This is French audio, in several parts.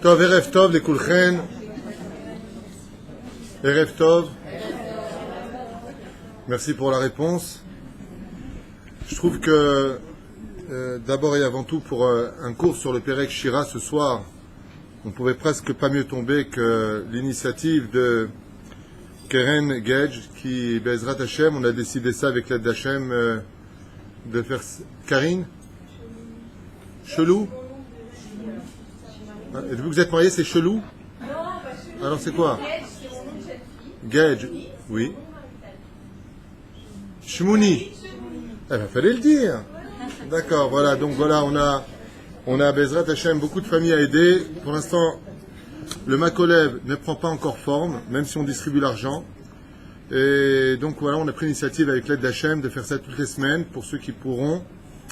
Tov, Erev Tov, les Kulchen. Erev Tov. Merci pour la réponse. Je trouve que, d'abord et avant tout, pour un cours sur le Perek Shira ce soir, on ne pouvait presque pas mieux tomber que l'initiative de Keren Gage, qui, Bezrat Hashem, on a décidé ça avec l'aide d'Hachem, de faire... Karine Chelou. Et depuis que vous êtes mariés, c'est Chelou? Alors c'est quoi? Gage, oui. Shmouni. Eh bien, fallait le dire. D'accord, voilà. Donc voilà, on a Bezrat Hashem, beaucoup de familles à aider. Pour l'instant, le Makolev ne prend pas encore forme, même si on distribue l'argent. Et donc voilà, on a pris l'initiative avec l'aide d'Hachem de faire ça toutes les semaines pour ceux qui pourront.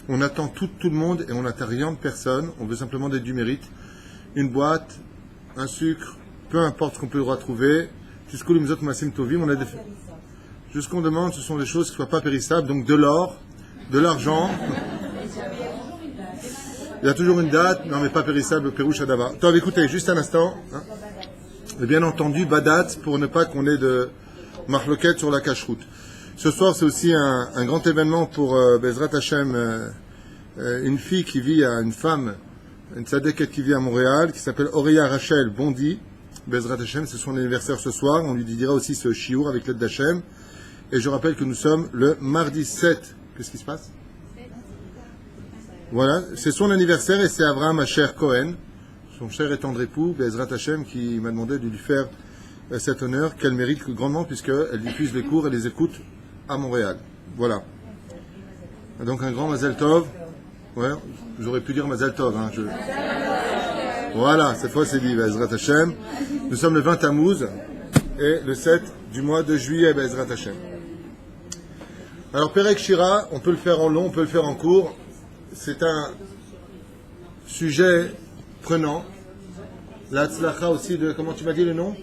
On attend tout le monde et on n'attend rien de personne. On veut simplement du mérite. Une boîte, un sucre, peu importe ce qu'on peut retrouver. Jusqu'au limzot massim tovim, on a des... Tout ce qu'on demande, ce sont des choses qui ne soient pas périssables, donc de l'or, de l'argent. Il y a toujours une date, non mais pas périssable, Pérouche Adava. Attends, écoutez, juste un instant. Hein. Et bien entendu, Badat, pour ne pas qu'on ait de marloquette sur la cache-route. Ce soir, c'est aussi un grand événement pour Bezrat Hashem, une fille qui vit à une femme, une tzadéket qui vit à Montréal, qui s'appelle Auréa Rachel Bondy. Bezrat Hashem, c'est son anniversaire ce soir. On lui dira aussi ce chiour avec l'aide d'Hachem. Et je rappelle que nous sommes le mardi 7. Qu'est-ce qui se passe? Voilà, c'est son anniversaire et c'est Abraham Asher Cohen, son cher et tendre époux, Bezrat Hashem, qui m'a demandé de lui faire cet honneur qu'elle mérite grandement puisqu'elle diffuse les cours et les écoute à Montréal. Voilà. Donc un grand Mazel Tov. Ouais, j'aurais pu dire Mazel Tov. Hein, Voilà, cette fois c'est dit, Bezrat Hashem. Nous sommes le 20 Tammuz et le 7 du mois de juillet, Bezrat Hashem. Alors Perek Shira, on peut le faire en long, on peut le faire en court. C'est un sujet prenant. La tzlacha aussi de, comment tu m'as dit le nom?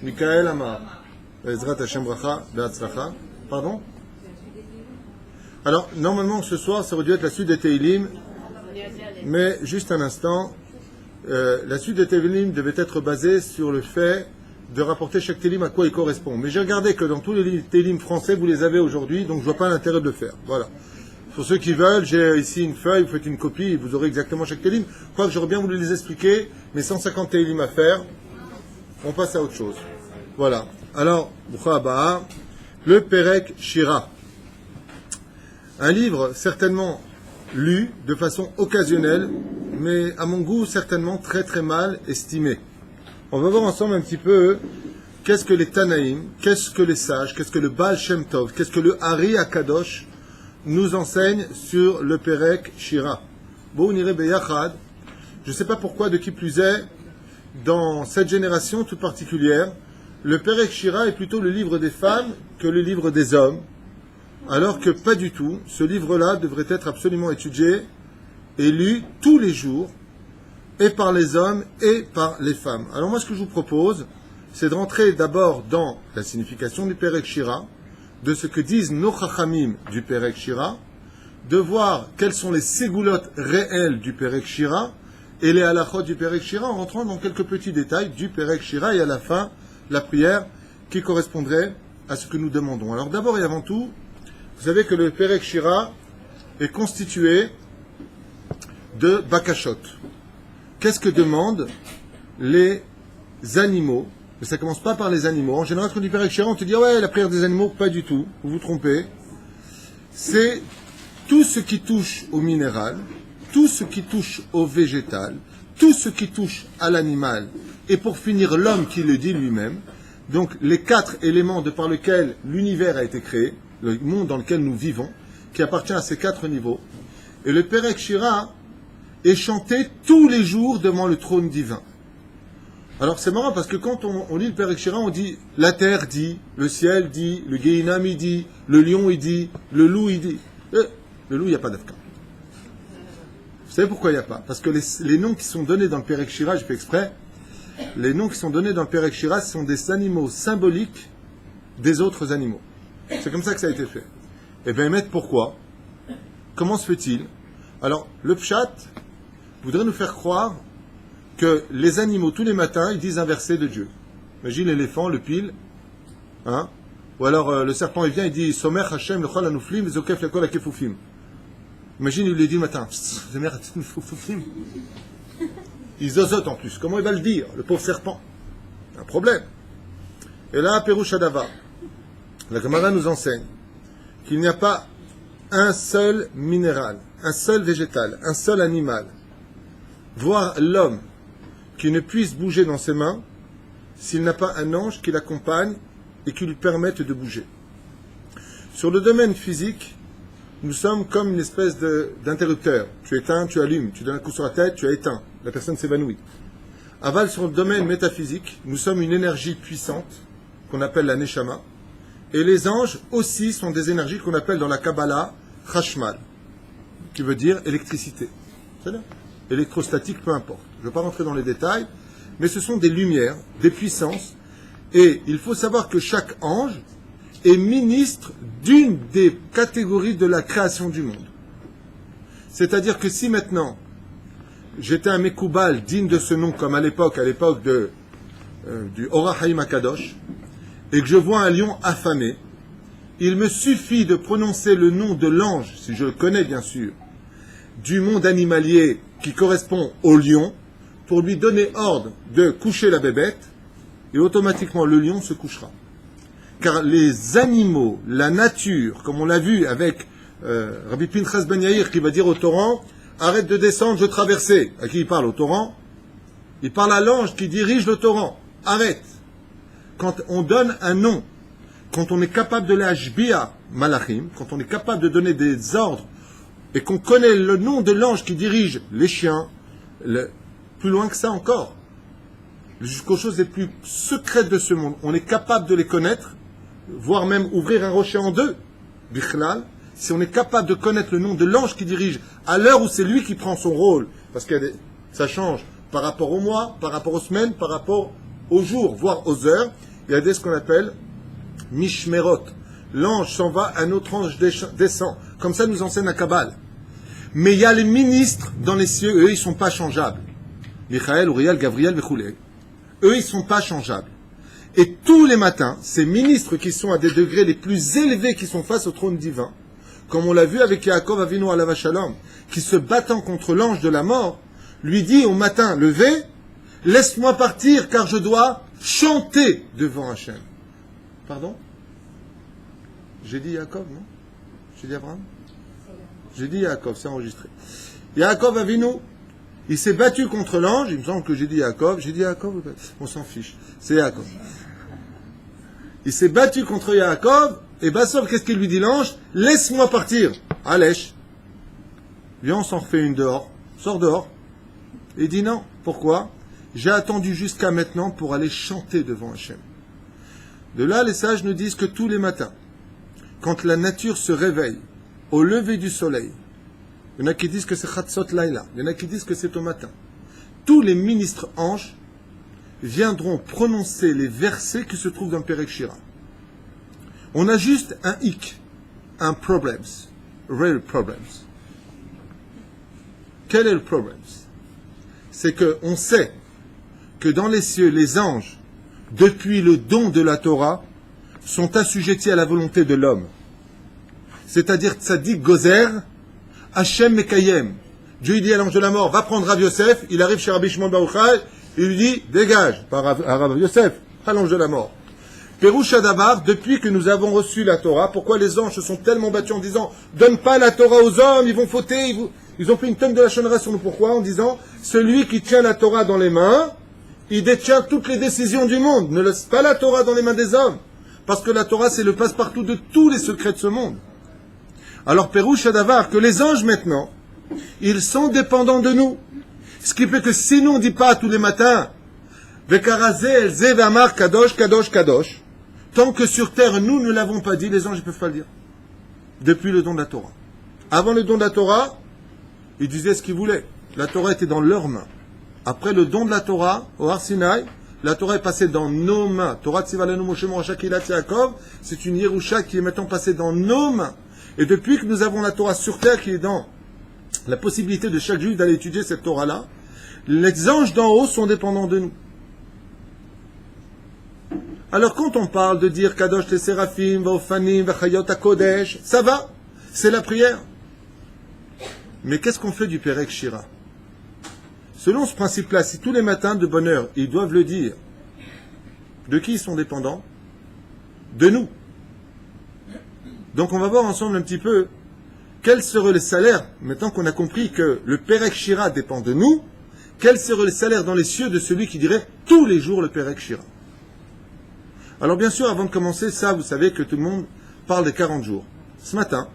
Mikael Amar. Bezrat Hashem Bracha, Be'atzlacha. Pardon? Alors, normalement, ce soir, ça aurait dû être la suite des Teilim. Mais, juste un instant, la suite des Teilim devait être basée sur le fait de rapporter chaque Teilim à quoi il correspond. Mais j'ai regardé que dans tous les Teilim français, vous les avez aujourd'hui, donc je vois pas l'intérêt de le faire. Voilà. Pour ceux qui veulent, j'ai ici une feuille, vous faites une copie, et vous aurez exactement chaque Teilim. Quoique j'aurais bien voulu les expliquer, mais 150 Teilim à faire, on passe à autre chose. Voilà. Alors, Boucha Abba, le Perek Shira. Un livre certainement lu de façon occasionnelle, mais à mon goût certainement très très mal estimé. On va voir ensemble un petit peu qu'est-ce que les Tanaïm, qu'est-ce que les sages, qu'est-ce que le Baal Shem Tov, qu'est-ce que le Hari Akadosh nous enseigne sur le Perek Shira. Bon, on irait Beyachad. Je ne sais pas pourquoi, de qui plus est, dans cette génération toute particulière, le Perek Shira est plutôt le livre des femmes que le livre des hommes, alors que pas du tout. Ce livre-là devrait être absolument étudié et lu tous les jours, et par les hommes et par les femmes. Alors moi, ce que je vous propose, c'est de rentrer d'abord dans la signification du Perek Shira, de ce que disent nos Chachamim du Perek Shira, de voir quelles sont les ségoulottes réelles du Perek Shira, et les halachot du Perek Shira, en rentrant dans quelques petits détails du Perek Shira, et à la fin, la prière qui correspondrait à ce que nous demandons. Alors d'abord et avant tout, vous savez que le Perek Shira est constitué de bakashot. Qu'est-ce que demandent les animaux? Mais ça ne commence pas par les animaux. En général, quand on dit Perek Shira, on te dit ouais, la prière des animaux, pas du tout. Vous vous trompez. C'est tout ce qui touche au minéral, tout ce qui touche au végétal, tout ce qui touche à l'animal, et pour finir, l'homme qui le dit lui-même. Donc, les 4 éléments de par lesquels l'univers a été créé, le monde dans lequel nous vivons, qui appartient à ces 4 niveaux. Et le Perek Shira est chanté tous les jours devant le trône divin. Alors c'est marrant parce que quand on lit le Perek Shira, on dit la terre dit, le ciel dit, le Gehinam il dit, le lion il dit, le loup il dit. Le loup, il n'y a pas d'afka. Vous savez pourquoi il n'y a pas? Parce que les noms qui sont donnés dans le Perek Shira, je fais exprès, les noms qui sont donnés dans le Perek Shira sont des animaux symboliques des autres animaux. C'est comme ça que ça a été fait. Et bien, pourquoi? Comment se fait-il? Alors, le pshat, voudrait nous faire croire que les animaux, tous les matins, ils disent un verset de Dieu. Imagine l'éléphant, le pile, hein? Ou alors le serpent, il vient, il dit Somer Hashem lechol hanuflim v'zokef lekol hakefufim. Imagine, il lui dit le matin Somer Hashem hanuflim. Il zozote en plus. Comment il va le dire, le pauvre serpent? Un problème. Et là, Perouch Hadavar, la Gemara nous enseigne qu'il n'y a pas un seul minéral, un seul végétal, un seul animal, voire l'homme, qui ne puisse bouger dans ses mains s'il n'a pas un ange qui l'accompagne et qui lui permette de bouger. Sur le domaine physique, nous sommes comme une espèce d'interrupteur. Tu éteins, tu allumes, tu donnes un coup sur la tête, tu as éteint. La personne s'évanouit. Aval, sur le domaine métaphysique, nous sommes une énergie puissante qu'on appelle la Neshama. Et les anges aussi sont des énergies qu'on appelle dans la Kabbalah Chashmal, qui veut dire électricité. C'est-à-dire électrostatique, peu importe. Je ne vais pas rentrer dans les détails, mais ce sont des lumières, des puissances. Et il faut savoir que chaque ange est ministre d'une des catégories de la création du monde. C'est-à-dire que si maintenant j'étais un Mekoubal digne de ce nom, comme à l'époque du Ora Haim Akadosh, et que je vois un lion affamé, il me suffit de prononcer le nom de l'ange, si je le connais bien sûr, du monde animalier qui correspond au lion, pour lui donner ordre de coucher la bébête, et automatiquement le lion se couchera. Car les animaux, la nature, comme on l'a vu avec Rabbi Pinchas Ben Yair qui va dire au torrent, arrête de descendre, je traversais. À qui il parle? Au torrent? Il parle à l'ange qui dirige le torrent. Arrête. Quand on donne un nom, quand on est capable de l'ashbia malachim, quand on est capable de donner des ordres, et qu'on connaît le nom de l'ange qui dirige les chiens, plus loin que ça encore, jusqu'aux choses les plus secrètes de ce monde, on est capable de les connaître, voire même ouvrir un rocher en deux, bichlal, si on est capable de connaître le nom de l'ange qui dirige, à l'heure où c'est lui qui prend son rôle, parce que ça change par rapport au mois, par rapport aux semaines, par rapport aux jours, voire aux heures, il y a ce qu'on appelle Mishmerot. L'ange s'en va, un autre ange descend. Comme ça nous enseigne la Kabbale. Mais il y a les ministres dans les cieux, eux, ils ne sont pas changeables. Michael, Uriel, Gabriel, Mechoulé. Eux, ils ne sont pas changeables. Et tous les matins, ces ministres qui sont à des degrés les plus élevés, qui sont face au trône divin, comme on l'a vu avec Yaakov Avinu Alav Shalom, qui se battant contre l'ange de la mort, lui dit au matin, levé, laisse-moi partir car je dois chanter devant Hachem. Pardon? J'ai dit Yaakov, non? J'ai dit Abraham? J'ai dit Yaakov, c'est enregistré. Yaakov Avinu, il s'est battu contre l'ange, il me semble que j'ai dit Yaakov, on s'en fiche, c'est Yaakov. Il s'est battu contre Yaakov, et Bassov, qu'est-ce qu'il lui dit l'ange? Laisse-moi partir. Allèche. Viens, on s'en refait une dehors. Sors dehors. Et il dit non. Pourquoi? J'ai attendu jusqu'à maintenant pour aller chanter devant Hachem. De là, les sages nous disent que tous les matins, quand la nature se réveille, au lever du soleil, il y en a qui disent que c'est Chatzot Laila, il y en a qui disent que c'est au matin, tous les ministres anges viendront prononcer les versets qui se trouvent dans le Perek Shira. On a juste un hic, un problems, real problems. Quel est le problème? C'est qu'on sait que dans les cieux, les anges, depuis le don de la Torah, sont assujettis à la volonté de l'homme. C'est-à-dire Tzadik Gozer, Hachem Mekayem. Dieu dit à l'ange de la mort, va prendre Rav Yosef, il arrive chez Rabbi Shimon Bar Yochai, il lui dit, dégage, par Rav Yosef, à l'ange de la mort. Perouch Hadavar, depuis que nous avons reçu la Torah, pourquoi les anges se sont tellement battus en disant, donne pas la Torah aux hommes, ils vont fauter, ils ont fait une tonne de la chonnera sur nous. Pourquoi? En disant, celui qui tient la Torah dans les mains, il détient toutes les décisions du monde. Ne laisse pas la Torah dans les mains des hommes. Parce que la Torah, c'est le passe-partout de tous les secrets de ce monde. Alors, Perouch Hadavar, que les anges maintenant, ils sont dépendants de nous. Ce qui fait que si nous, on ne dit pas tous les matins, Vekarazé, Elzé, Vamar, Kadosh, Kadosh, Kadosh, tant que sur terre, nous ne l'avons pas dit, les anges ne peuvent pas le dire. Depuis le don de la Torah. Avant le don de la Torah, ils disaient ce qu'ils voulaient. La Torah était dans leurs mains. Après le don de la Torah, au Har Sinaï, la Torah est passée dans nos mains. Torah Tzivalenu Moshe Morasha Kilat Yaakov, c'est une Yerusha qui est maintenant passée dans nos mains. Et depuis que nous avons la Torah sur terre qui est dans la possibilité de chaque juif d'aller étudier cette Torah-là, les anges d'en haut sont dépendants de nous. Alors quand on parle de dire Kadosh les Séraphim, Vaofanim, Vachayot HaKodesh, ça va, c'est la prière. Mais qu'est-ce qu'on fait du Perek Shira? Selon ce principe-là, si tous les matins de bonne heure, ils doivent le dire, de qui ils sont dépendants? De nous. Donc on va voir ensemble un petit peu quel serait le salaire, maintenant qu'on a compris que le Perek Shira dépend de nous, quel serait le salaire dans les cieux de celui qui dirait tous les jours le Perek Shira? Alors bien sûr, avant de commencer, ça, vous savez que tout le monde parle des 40 jours. Ce matin,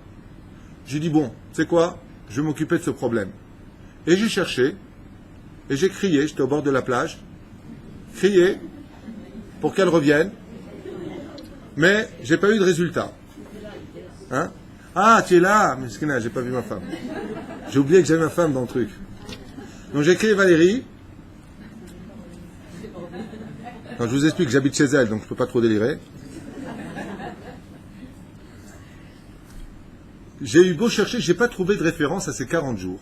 j'ai dit, bon, tu sais quoi, je vais m'occuper de ce problème. Et j'ai cherché, et j'ai crié, j'étais au bord de la plage, crié pour qu'elle revienne, mais j'ai pas eu de résultat. Hein? Ah, tu es là, mais j'ai pas vu ma femme. J'ai oublié que j'avais ma femme dans le truc. Donc j'ai crié Valérie. Quand je vous explique que j'habite chez elle, donc je ne peux pas trop délirer. J'ai eu beau chercher, je n'ai pas trouvé de référence à ces 40 jours.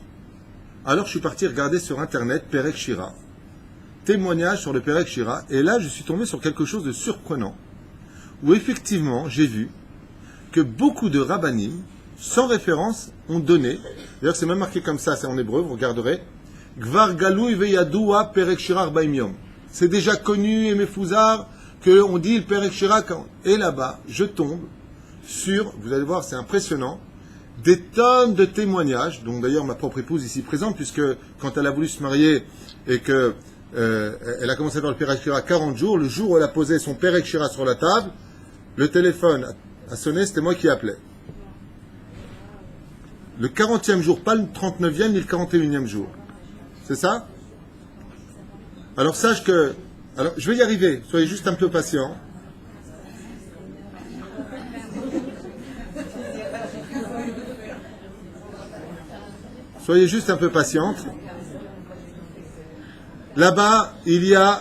Alors je suis parti regarder sur internet Perek Shira, témoignage sur le Perek Shira, et là je suis tombé sur quelque chose de surprenant, où effectivement j'ai vu que beaucoup de rabbanim, sans référence, ont donné, d'ailleurs c'est même marqué comme ça, c'est en hébreu, vous regarderez, Gvar Galui Veyadua Perek Shira Arbaim Yom. C'est déjà connu et méfouzard qu'on dit le Perek Shira. Et là-bas, je tombe sur, vous allez voir, c'est impressionnant, des tonnes de témoignages, donc d'ailleurs ma propre épouse ici présente, puisque quand elle a voulu se marier et que elle a commencé à faire le Perek Shira 40 jours, le jour où elle a posé son Perek Shira sur la table, le téléphone a sonné, c'était moi qui appelais. Le 40e jour, pas le 39e ni le 41e jour. C'est ça? Alors sache que... Alors, je vais y arriver, soyez juste un peu patient. Soyez juste un peu patiente. Là-bas, il y a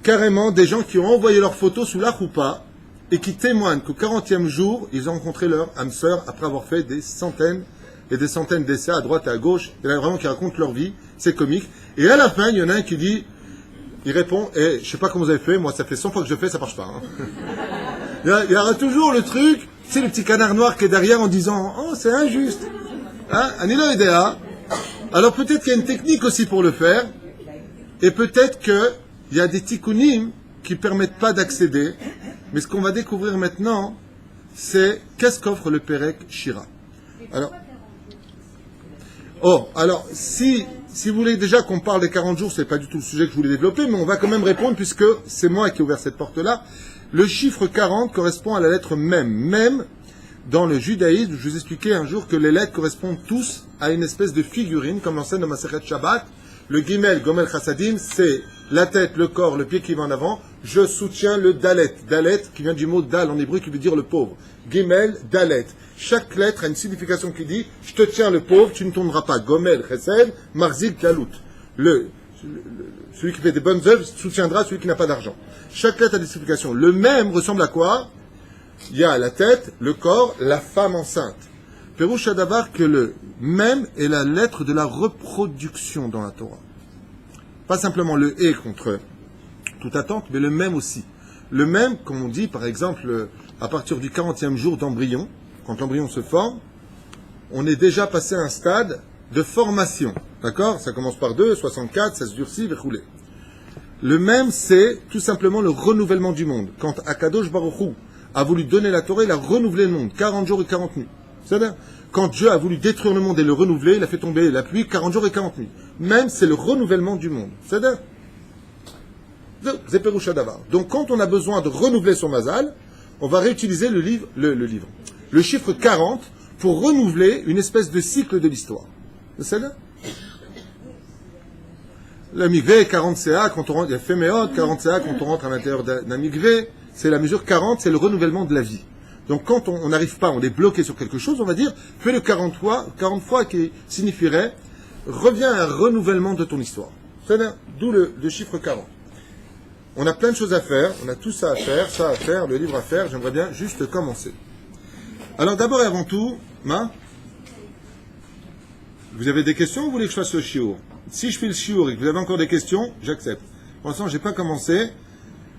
carrément des gens qui ont envoyé leurs photos sous la choupa et qui témoignent qu'au 40e jour, ils ont rencontré leur âme sœur après avoir fait des centaines et des centaines d'essais à droite et à gauche. Il y en a vraiment qui racontent leur vie, c'est comique. Et à la fin, il y en a un qui dit... Il répond, et je sais pas comment vous avez fait, moi ça fait 100 fois que je fais, ça marche pas. Hein. Il y aura toujours le truc, c'est le petit canard noir qui est derrière en disant, oh c'est injuste. Hein? Anilo idea. Alors peut-être qu'il y a une technique aussi pour le faire, et peut-être qu'il y a des tikkunim qui permettent pas d'accéder, mais ce qu'on va découvrir maintenant, c'est qu'est-ce qu'offre le Perek Shira. Alors, si vous voulez déjà qu'on parle des 40 jours, c'est pas du tout le sujet que je voulais développer, mais on va quand même répondre puisque c'est moi qui ai ouvert cette porte-là. Le chiffre 40 correspond à la lettre Mem. Mem, dans le judaïsme, je vous expliquais un jour que les lettres correspondent tous à une espèce de figurine, comme l'enseigne de Masechet Shabbat. Le Gimel, Gomel Chassadim, c'est la tête, le corps, le pied qui va en avant. Je soutiens le Dalet. Dalet, qui vient du mot Dal en hébreu, qui veut dire le pauvre. Gimel, Dalet. Chaque lettre a une signification qui dit « Je te tiens le pauvre, tu ne tomberas pas. » Gomel, Chesed, Marzil, Kalout. Celui qui fait des bonnes œuvres soutiendra celui qui n'a pas d'argent. Chaque lettre a des significations. Le même ressemble à quoi? Il y a la tête, le corps, la femme enceinte. Pérouche Adavar que le même est la lettre de la reproduction dans la Torah. Pas simplement le « et » contre toute attente, mais le même aussi. Le même, comme on dit, par exemple, à partir du 40e jour d'embryon, quand l'embryon se forme, on est déjà passé à un stade de formation. D'accord? Ça commence par 2, 64, ça se durcit, verroulé. Le même, c'est tout simplement le renouvellement du monde. Quand Akadosh Baruch Hu a voulu donner la Torah, il a renouvelé le monde, 40 jours et 40 nuits. C'est-à-dire, quand Dieu a voulu détruire le monde et le renouveler, il a fait tomber la pluie 40 jours et 40 nuits. Même, c'est le renouvellement du monde. C'est-à-dire, Zéperoucha Davar. Donc, quand on a besoin de renouveler son mazal, on va réutiliser le chiffre 40 pour renouveler une espèce de cycle de l'histoire. C'est ça? La mikvé, 40 CA, quand on rentre, il y a Féméot, 40 CA, quand on rentre à l'intérieur d'un mikvé, c'est la mesure 40, c'est le renouvellement de la vie. Donc quand on n'arrive pas, on est bloqué sur quelque chose, on va dire, fais le 40 fois qui signifierait, reviens à un renouvellement de ton histoire. C'est-à-dire, d'où le chiffre 40. On a plein de choses à faire, on a tout ça à faire, le livre à faire, j'aimerais bien juste commencer. Alors d'abord et avant tout, Vous avez des questions ou vous voulez que je fasse le shiur? Si je fais le shiur et que vous avez encore des questions, j'accepte. Pour l'instant, je n'ai pas commencé.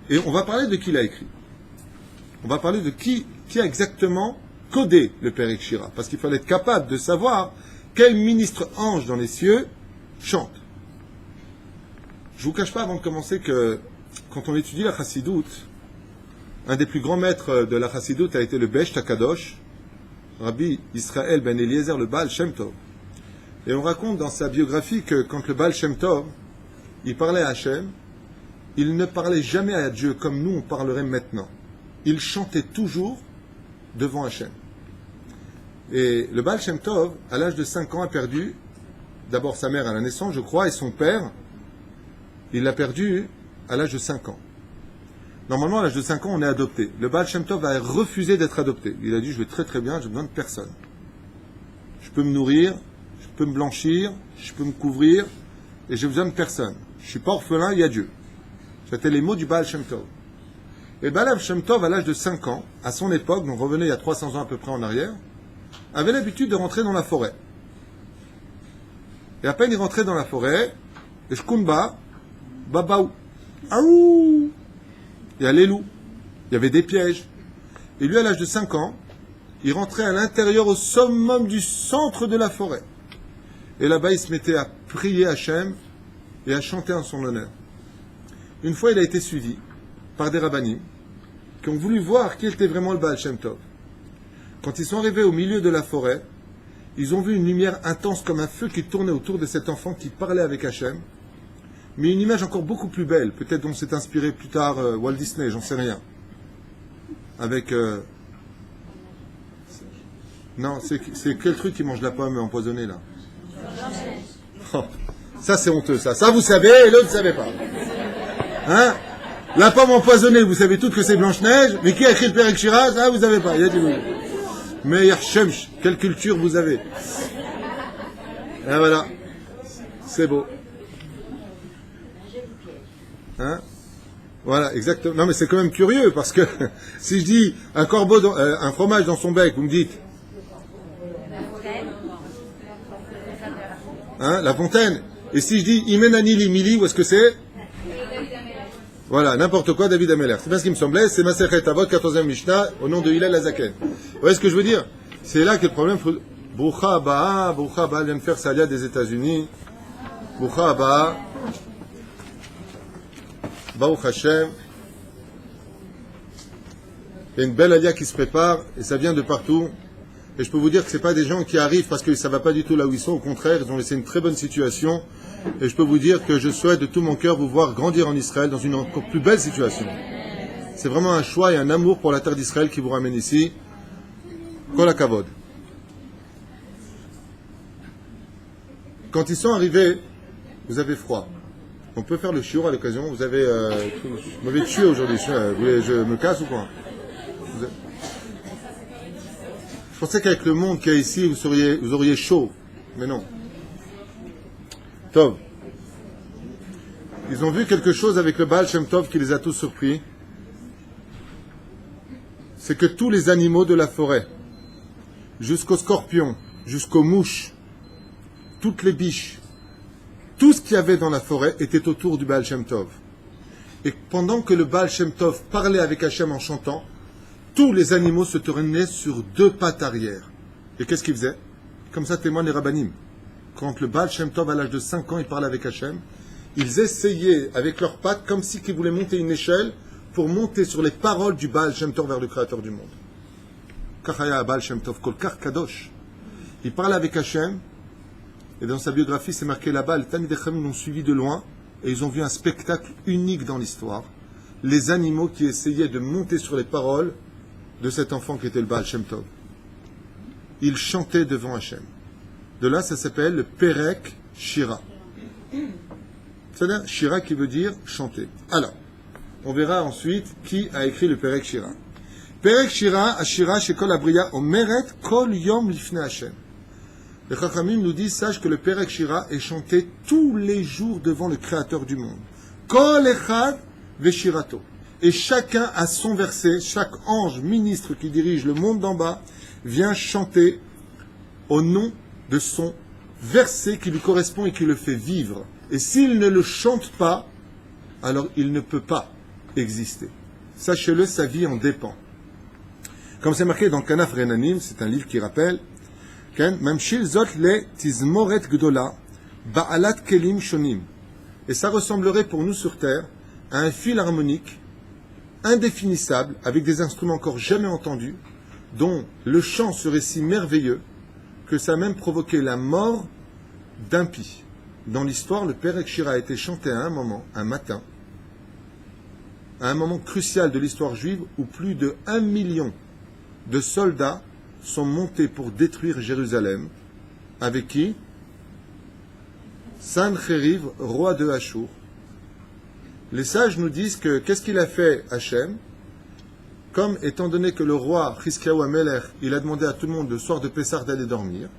Et on va parler de qui l'a écrit. On va parler de qui a exactement codé le Perek Shira. Parce qu'il fallait être capable de savoir quel ministre ange dans les cieux chante. Je ne vous cache pas avant de commencer que quand on étudie la Chassidoute, un des plus grands maîtres de la Chassidoute a été le Besh Takadosh, Rabbi Israël ben Eliezer, le Baal Shem Tov. Et on raconte dans sa biographie que quand le Baal Shem Tov, il parlait à Hachem, il ne parlait jamais à Dieu comme nous on parlerait maintenant. Il chantait toujours devant Hachem. Et le Baal Shem Tov, à l'âge de 5 ans, a perdu d'abord sa mère à la naissance, je crois, et son père, il l'a perdu à l'âge de 5 ans. Normalement, à l'âge de 5 ans, on est adopté. Le Baal Shem Tov a refusé d'être adopté. Il a dit, je vais très très bien, j'ai besoin de personne. Je peux me nourrir, je peux me blanchir, je peux me couvrir, et j'ai besoin de personne. Je ne suis pas orphelin, il y a Dieu. C'était les mots du Baal Shem Tov. Et Baal Shem Tov, à l'âge de 5 ans, à son époque, donc revenez il y a 300 ans à peu près en arrière, avait l'habitude de rentrer dans la forêt. Et à peine il rentrait dans la forêt, et Shkunba, Babaou, Aouh, il y a les loups, il y avait des pièges. Et lui, à l'âge de 5 ans, il rentrait à l'intérieur, au summum du centre de la forêt. Et là-bas, il se mettait à prier Hachem et à chanter en son honneur. Une fois, il a été suivi par des rabbanim qui ont voulu voir qui était vraiment le Baal Shem Tov. Quand ils sont arrivés au milieu de la forêt, ils ont vu une lumière intense comme un feu qui tournait autour de cet enfant qui parlait avec Hachem, mais une image encore beaucoup plus belle, peut-être dont s'est inspiré plus tard Walt Disney, j'en sais rien. Avec... Non, c'est quel truc qui mange la pomme empoisonnée là? Oh, ça c'est honteux ça. Ça vous savez et l'autre ne savait pas. Hein? La pomme empoisonnée, vous savez toutes que c'est Blanche-Neige, mais qui a écrit le Perek Shira? Ça vous savez pas. Il y a du monde. Mais Yershemsh, quelle culture vous avez? Et voilà. C'est beau. Hein? Voilà, exactement. Non mais c'est quand même curieux, parce que si je dis un corbeau, un fromage dans son bec, vous me dites hein, la fontaine. Et si je dis Imenanili Mili, où est-ce que c'est? Voilà, n'importe quoi, David Ameller. C'est pas ce qui me semblait, c'est Masechet Avot, 14e Mishnah, au nom de Hillel Azaken. Vous voyez ce que je veux dire? C'est là que le problème... Broucha Abba, vient de faire sa alia des États-Unis. Broucha Abba, Baruch Hashem. Il y a une belle alia qui se prépare, et ça vient de partout. Et je peux vous dire que ce n'est pas des gens qui arrivent parce que ça ne va pas du tout là où ils sont. Au contraire, ils ont laissé une très bonne situation. Et je peux vous dire que je souhaite de tout mon cœur vous voir grandir en Israël dans une encore plus belle situation. C'est vraiment un choix et un amour pour la terre d'Israël qui vous ramène ici. Kol hakavod. Quand ils sont arrivés, vous avez froid. On peut faire le shiur à l'occasion. Vous avez... vous m'avez tué aujourd'hui. Je me casse ou quoi? Je pensais qu'avec le monde qu'il y a ici, vous auriez chaud. Mais non. Tov. Ils ont vu quelque chose avec le Baal Shem Tov qui les a tous surpris. C'est que tous les animaux de la forêt, jusqu'aux scorpions, jusqu'aux mouches, toutes les biches, tout ce qu'il y avait dans la forêt était autour du Baal Shem Tov. Et pendant que le Baal Shem Tov parlait avec Hachem en chantant, tous les animaux se tournaient sur 2 pattes arrière. Et qu'est-ce qu'ils faisaient? Comme ça témoignent les rabbanim. Quand le Baal Shem Tov, à l'âge de 5 ans, il parlait avec Hachem, ils essayaient avec leurs pattes, comme si ils voulaient monter une échelle, pour monter sur les paroles du Baal Shem Tov vers le Créateur du monde. Kachaya Baal Shem Tov, Kol Kar Kadosh. Il parlait avec Hachem, et dans sa biographie, c'est marqué là-bas, les Talmidei Chachamim l'ont suivi de loin, et ils ont vu un spectacle unique dans l'histoire. Les animaux qui essayaient de monter sur les paroles de cet enfant qui était le Baal Shem Tov. Il chantait devant Hachem. De là, ça s'appelle le Perek Shira. C'est-à-dire Shira qui veut dire chanter. Alors, on verra ensuite qui a écrit le Perek Shira. Perek Shira, Ashira, Shekol Abriya, Omeret, Kol Yom Lifnei Hachem. Les Chachamim nous disent, sache que le Perek Shira est chanté tous les jours devant le Créateur du monde. Kol Echad Veshirato. Et chacun a son verset, chaque ange ministre qui dirige le monde d'en bas vient chanter au nom de son verset qui lui correspond et qui le fait vivre. Et s'il ne le chante pas, alors il ne peut pas exister. Sachez-le, sa vie en dépend. Comme c'est marqué dans Kanaf Renanim, c'est un livre qui rappelle Mamshil zot le tizmoret gdola ba'alat kelim shonim. Et ça ressemblerait pour nous sur terre à un fil harmonique indéfinissable avec des instruments encore jamais entendus, dont le chant serait si merveilleux que ça a même provoqué la mort d'impies. Dans l'histoire, le Perek Shira a été chanté à un moment, un matin, à un moment crucial de l'histoire juive où plus de 1 million de soldats sont montés pour détruire Jérusalem. Avec qui? Sancheriv, roi de Achour. Les sages nous disent que qu'est-ce qu'il a fait Hachem? Comme étant donné que le roi Chizkiyahu HaMelech, il a demandé à tout le monde le soir de Pessah d'aller dormir,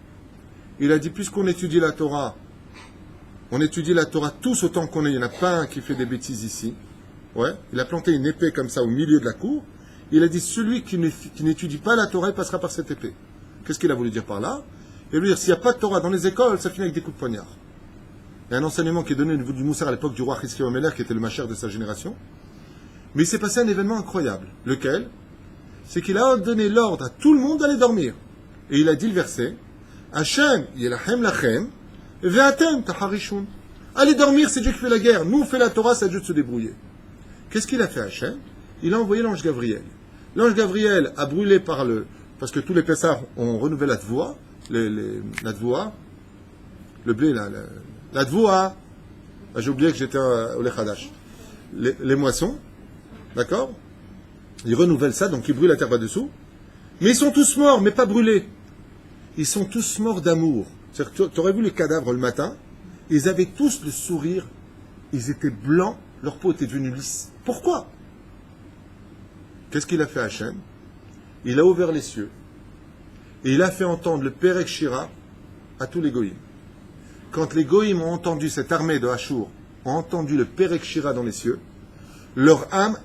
il a dit puisqu'on étudie la Torah, on étudie la Torah tous autant qu'on est, il n'y en a pas un qui fait des bêtises ici. Ouais, il a planté une épée comme ça au milieu de la cour. Il a dit celui qui n'étudie pas la Torah, il passera par cette épée. Qu'est-ce qu'il a voulu dire par là? Il a voulu dire s'il n'y a pas de Torah dans les écoles, ça finit avec des coups de poignard. Il y a un enseignement qui est donné au niveau du Moussar à l'époque du roi Chizkiyahu HaMelech, qui était le machère de sa génération. Mais il s'est passé un événement incroyable. Lequel? C'est qu'il a donné l'ordre à tout le monde d'aller dormir. Et il a dit le verset Hachem yelachem lachem ve'atem taharishun. Allez dormir, c'est Dieu qui fait la guerre. Nous, on fait la Torah, c'est à Dieu de se débrouiller. Qu'est-ce qu'il a fait Hachem? Il a envoyé l'ange Gabriel. L'ange Gabriel a brûlé parce que tous les Pessah ont renouvelé la Dvoa, la Dvoa, le blé, la Dvoa. Ah, j'ai oublié que j'étais au Lechadash. Les moissons, d'accord? Ils renouvellent ça, donc ils brûlent la terre par-dessous. Mais ils sont tous morts, mais pas brûlés. Ils sont tous morts d'amour. C'est-à-dire que tu aurais vu les cadavres le matin, ils avaient tous le sourire, ils étaient blancs, leur peau était devenue lisse. Pourquoi? Qu'est-ce qu'il a fait Hachem? Il a ouvert les cieux et il a fait entendre le Perek Shira à tous les goïms. Quand les goïms ont entendu cette armée de Achour, ont entendu le Perek Shira dans les cieux, leur âme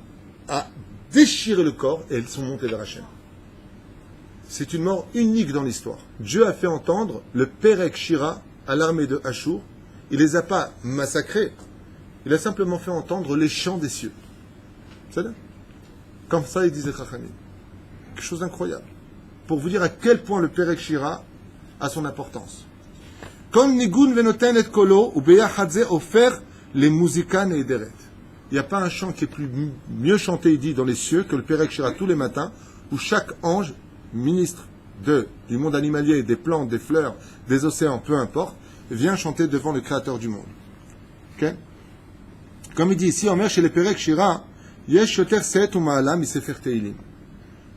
a déchiré le corps et elles sont montées vers Hachem. C'est une mort unique dans l'histoire. Dieu a fait entendre le Perek Shira à l'armée de Achour. Il ne les a pas massacrés. Il a simplement fait entendre les chants des cieux. C'est ça? Comme ça, ils disaient Chachamim. Quelque chose d'incroyable. Pour vous dire à quel point le Perek Shira a son importance. Comme Nigun venoten et kolo, ou beyachadze ofer les musika neideret. Il n'y a pas un chant qui est mieux chanté, il dit, dans les cieux que le Perek Shira tous les matins, où chaque ange, ministre du monde animalier, des plantes, des fleurs, des océans, peu importe, vient chanter devant le Créateur du monde. Okay? Comme il dit ici, en mer chez les Perek Shira, Yesh yoter seet ou ma'ala mi sefer Teilim.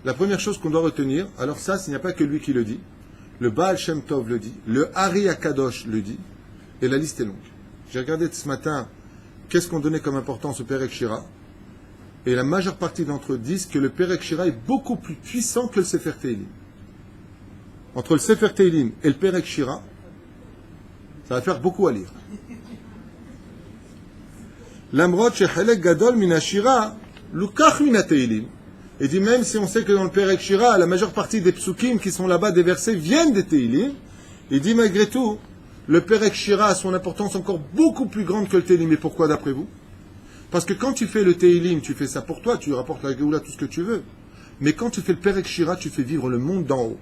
La première chose qu'on doit retenir, alors ça, il n'y a pas que lui qui le dit, le Baal Shem Tov le dit, le Ari Akadosh le dit, et la liste est longue. J'ai regardé ce matin qu'est-ce qu'on donnait comme importance au Perek Shira, et la majeure partie d'entre eux disent que le Perek Shira est beaucoup plus puissant que le Sefer Teilim. Entre le Sefer Teilim et le Perek Shira, ça va faire beaucoup à lire. L'amrod shechelek gadol min hashira lukach min hateilim. Et dit même si on sait que dans le Perek Shira, la majeure partie des psukim qui sont là-bas des versets viennent des Teilim, il dit malgré tout, le Perek Shira a son importance encore beaucoup plus grande que le Teilim. Et pourquoi d'après vous? Parce que quand tu fais le Teilim, tu fais ça pour toi, tu rapportes la Géoula, tout ce que tu veux. Mais quand tu fais le Perek Shira, tu fais vivre le monde d'en haut.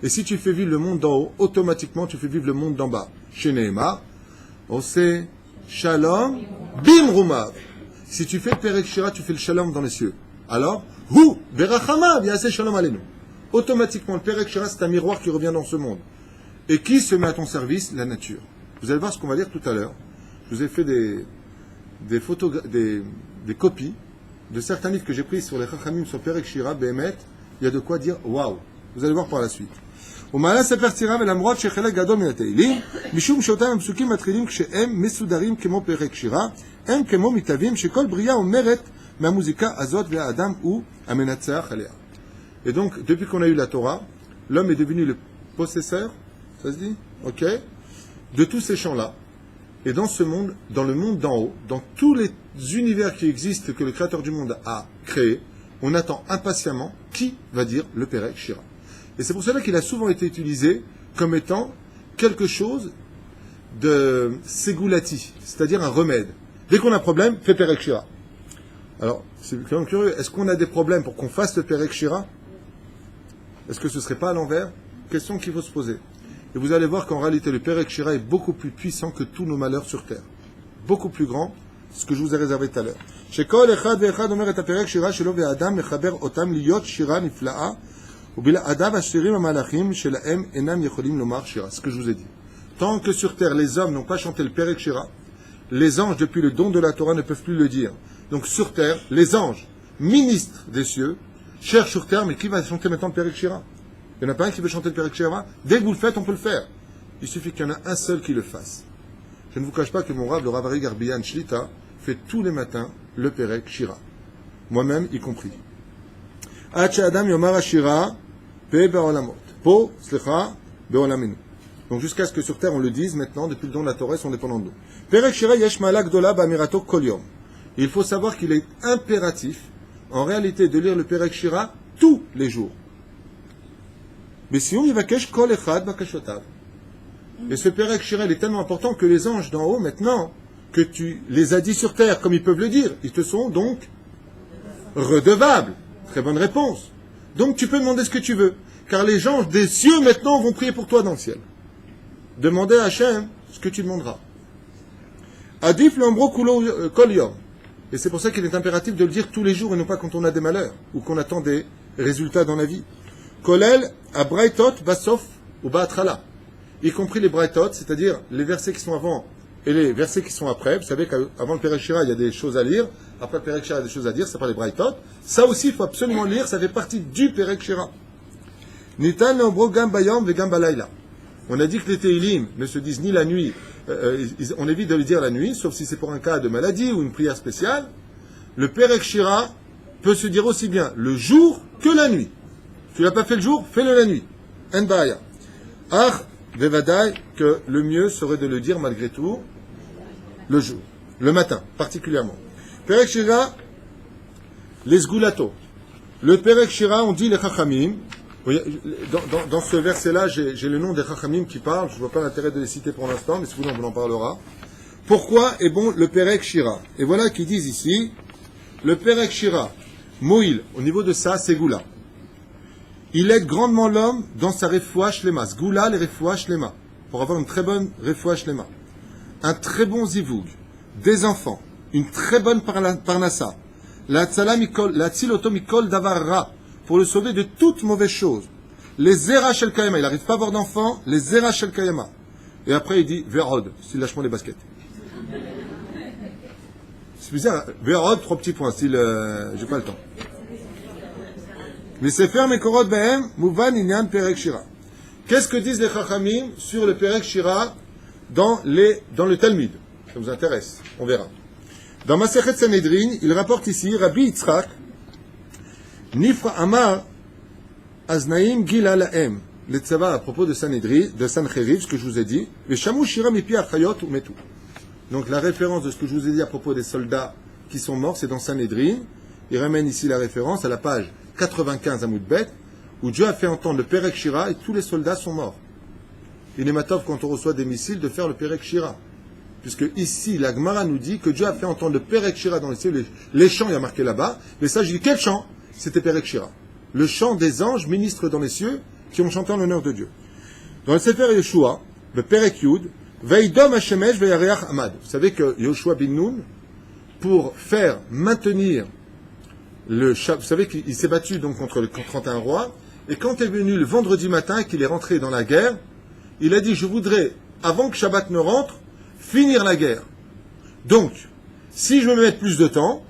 Et si tu fais vivre le monde d'en haut, automatiquement tu fais vivre le monde d'en bas. Chez Nehemar, Ose Shalom Bim Rumav. Si tu fais le Perek Shira, tu fais le Shalom dans les cieux. Alors, Hu Berachamav Yaseh Shalom Aleinu. Automatiquement, le Perek Shira, c'est un miroir qui revient dans ce monde. Et qui se met à ton service? La nature. Vous allez voir ce qu'on va lire tout à l'heure. Je vous ai fait des copies de certains livres que j'ai pris sur les Chachamim, sur Perek Shira, Behemet. Il y a de quoi dire waouh. Vous allez voir par la suite. ומעלה ספר צירה ולמרות שחלק גדול מן התהילים, משום שאותם הפסוקים מתחילים כשהם מסודרים כמו פרק שירה, הם כמו מתהווים שכל בריאה אומרת מהמוזיקה הזאת והאדם הוא המנצח עליה. Et donc, depuis qu'on a eu la Torah, l'homme est devenu le possesseur, ça se dit? Ok? De tous ces chants-là. Et dans ce monde, dans le monde d'en haut, dans tous les univers qui existent que le Créateur du monde a créés, on attend impatiemment qui va dire le Perek Shira. Et c'est pour cela qu'il a souvent été utilisé comme étant quelque chose de ségulati, c'est-à-dire un remède. Dès qu'on a un problème, fais Perek Shira. Alors, c'est quand même curieux. Est-ce qu'on a des problèmes pour qu'on fasse le Perek Shira? Est-ce que ce ne serait pas à l'envers? Question qu'il faut se poser. Et vous allez voir qu'en réalité, le Perek Shira est beaucoup plus puissant que tous nos malheurs sur terre. Beaucoup plus grand, ce que je vous ai réservé tout à l'heure. Shekol echad ve'echad omer et Perek Shira shelo ve'adam mechaber otam liyot shira nifla'a ubila'adav ashirim amalachim shelahem enam yecholim lomar shira. Ce que je vous ai dit. Tant que sur terre, les hommes n'ont pas chanté le Perek Shira, les anges, depuis le don de la Torah, ne peuvent plus le dire. Donc sur terre, les anges, ministres des cieux, cherchent sur terre, mais qui va chanter maintenant le Perek Shira? Il n'y en a pas un qui veut chanter le Perek Shira. Dès que vous le faites, on peut le faire. Il suffit qu'il y en a un seul qui le fasse. Je ne vous cache pas que mon Rav, le Rav Ari Garbian Shlita, fait tous les matins le Perek Shira. Moi-même y compris. Ad she'adam yomar hashira pe be'olamot. Po, slecha, be'olamenu. Donc jusqu'à ce que sur terre on le dise maintenant, depuis le don de la Torah, ils sont dépendants de nous. Perek Shira yesh malak dola ba'amirato kol yom. Il faut savoir qu'il est impératif, en réalité, de lire le Perek Shira tous les jours. Mais si on y va kesh kol echad bakashotav. Et ce Perek Shira, il est tellement important que les anges d'en haut, maintenant, que tu les as dit sur terre, comme ils peuvent le dire, ils te sont donc redevables. Très bonne réponse. Donc tu peux demander ce que tu veux. Car les anges des cieux, maintenant, vont prier pour toi dans le ciel. Demandez à Hachem ce que tu demanderas. Adif l'ombro kol yom. Et c'est pour ça qu'il est impératif de le dire tous les jours et non pas quand on a des malheurs ou qu'on attend des résultats dans la vie. Kolel a braitot basof ou ba'atrala. Y compris les braitot, c'est-à-dire les versets qui sont avant et les versets qui sont après. Vous savez qu'avant le Perek Shira, il y a des choses à lire. Après le Perek Shira, il y a des choses à dire. Ça s'appelle les braitot. Ça aussi, il faut absolument lire. Ça fait partie du Perek Shira. Nitan l'ombro gam bayom ve gam balayla. On a dit que les Teilim ne se disent ni la nuit, on évite de le dire la nuit, sauf si c'est pour un cas de maladie ou une prière spéciale. Le Perek Shira peut se dire aussi bien le jour que la nuit. Tu l'as pas fait le jour, fais-le la nuit. En baya. Ach, vevadai, que le mieux serait de le dire malgré tout le jour, le matin particulièrement. Perek Shira, les sgulato. Le Perek Shira, on dit les chachamim. Dans ce verset-là, j'ai le nom des Chachamim qui parlent. Je ne vois pas l'intérêt de les citer pour l'instant, mais si vous voulez, on vous en parlera. Pourquoi est bon le Perek Shira? Et voilà qu'ils disent ici, le Perek Shira, Moïl, au niveau de ça, c'est Goula. Il aide grandement l'homme dans sa refoua shlema. Goula, les refoua shlema. Pour avoir une très bonne refoua shlema. Un très bon zivoug. Des enfants. Une très bonne parnassa. La tziloto mikol davarra. Pour le sauver de toute mauvaise chose. Les Zera Shel Kayama, il n'arrive pas à avoir d'enfants, les Zera Shel Kayama. Et après il dit Verod, style lâchement les baskets. C'est bizarre, Verod, 3 petits points, style j'ai pas le temps. Mais c'est faire Mekorot Behem, Mouvan Inyan Perek Shira. Qu'est-ce que disent les Chachamim sur le Perek Shira dans le Talmud? Ça vous intéresse, on verra. Dans Masechet Sanhedrin, il rapporte ici Rabbi Yitzchak, Nifra Amar Aznaim Gila Laem, le tzava à propos de Sanhedrin, de Sancheriv, ce que je vous ai dit, et Shamu Shira Mipi Achayot ou Metu. Donc la référence de ce que je vous ai dit à propos des soldats qui sont morts, c'est dans Sanhedrin. Il ramène ici la référence à la page 95 à Moudbet, où Dieu a fait entendre le Perek Shira et tous les soldats sont morts. Il est matov quand on reçoit des missiles de faire le Perek Shira. Puisque ici, la Gemara nous dit que Dieu a fait entendre le Perek Shira dans les cieux, les chants, il y a marqué là-bas, mais ça, je dis quel chant? C'était Perek Shira. Le chant des anges ministres dans les cieux qui ont chanté en l'honneur de Dieu. Dans le Sefer Yeshua, le Perek Yud, Veidom Hashemesh Veyareach Amad. Vous savez que Yoshua bin Nun, pour faire maintenir vous savez qu'il s'est battu donc contre le 31 rois, et quand est venu le vendredi matin, qu'il est rentré dans la guerre, il a dit, je voudrais, avant que Shabbat ne rentre, finir la guerre. Donc, si je veux mettre plus de temps,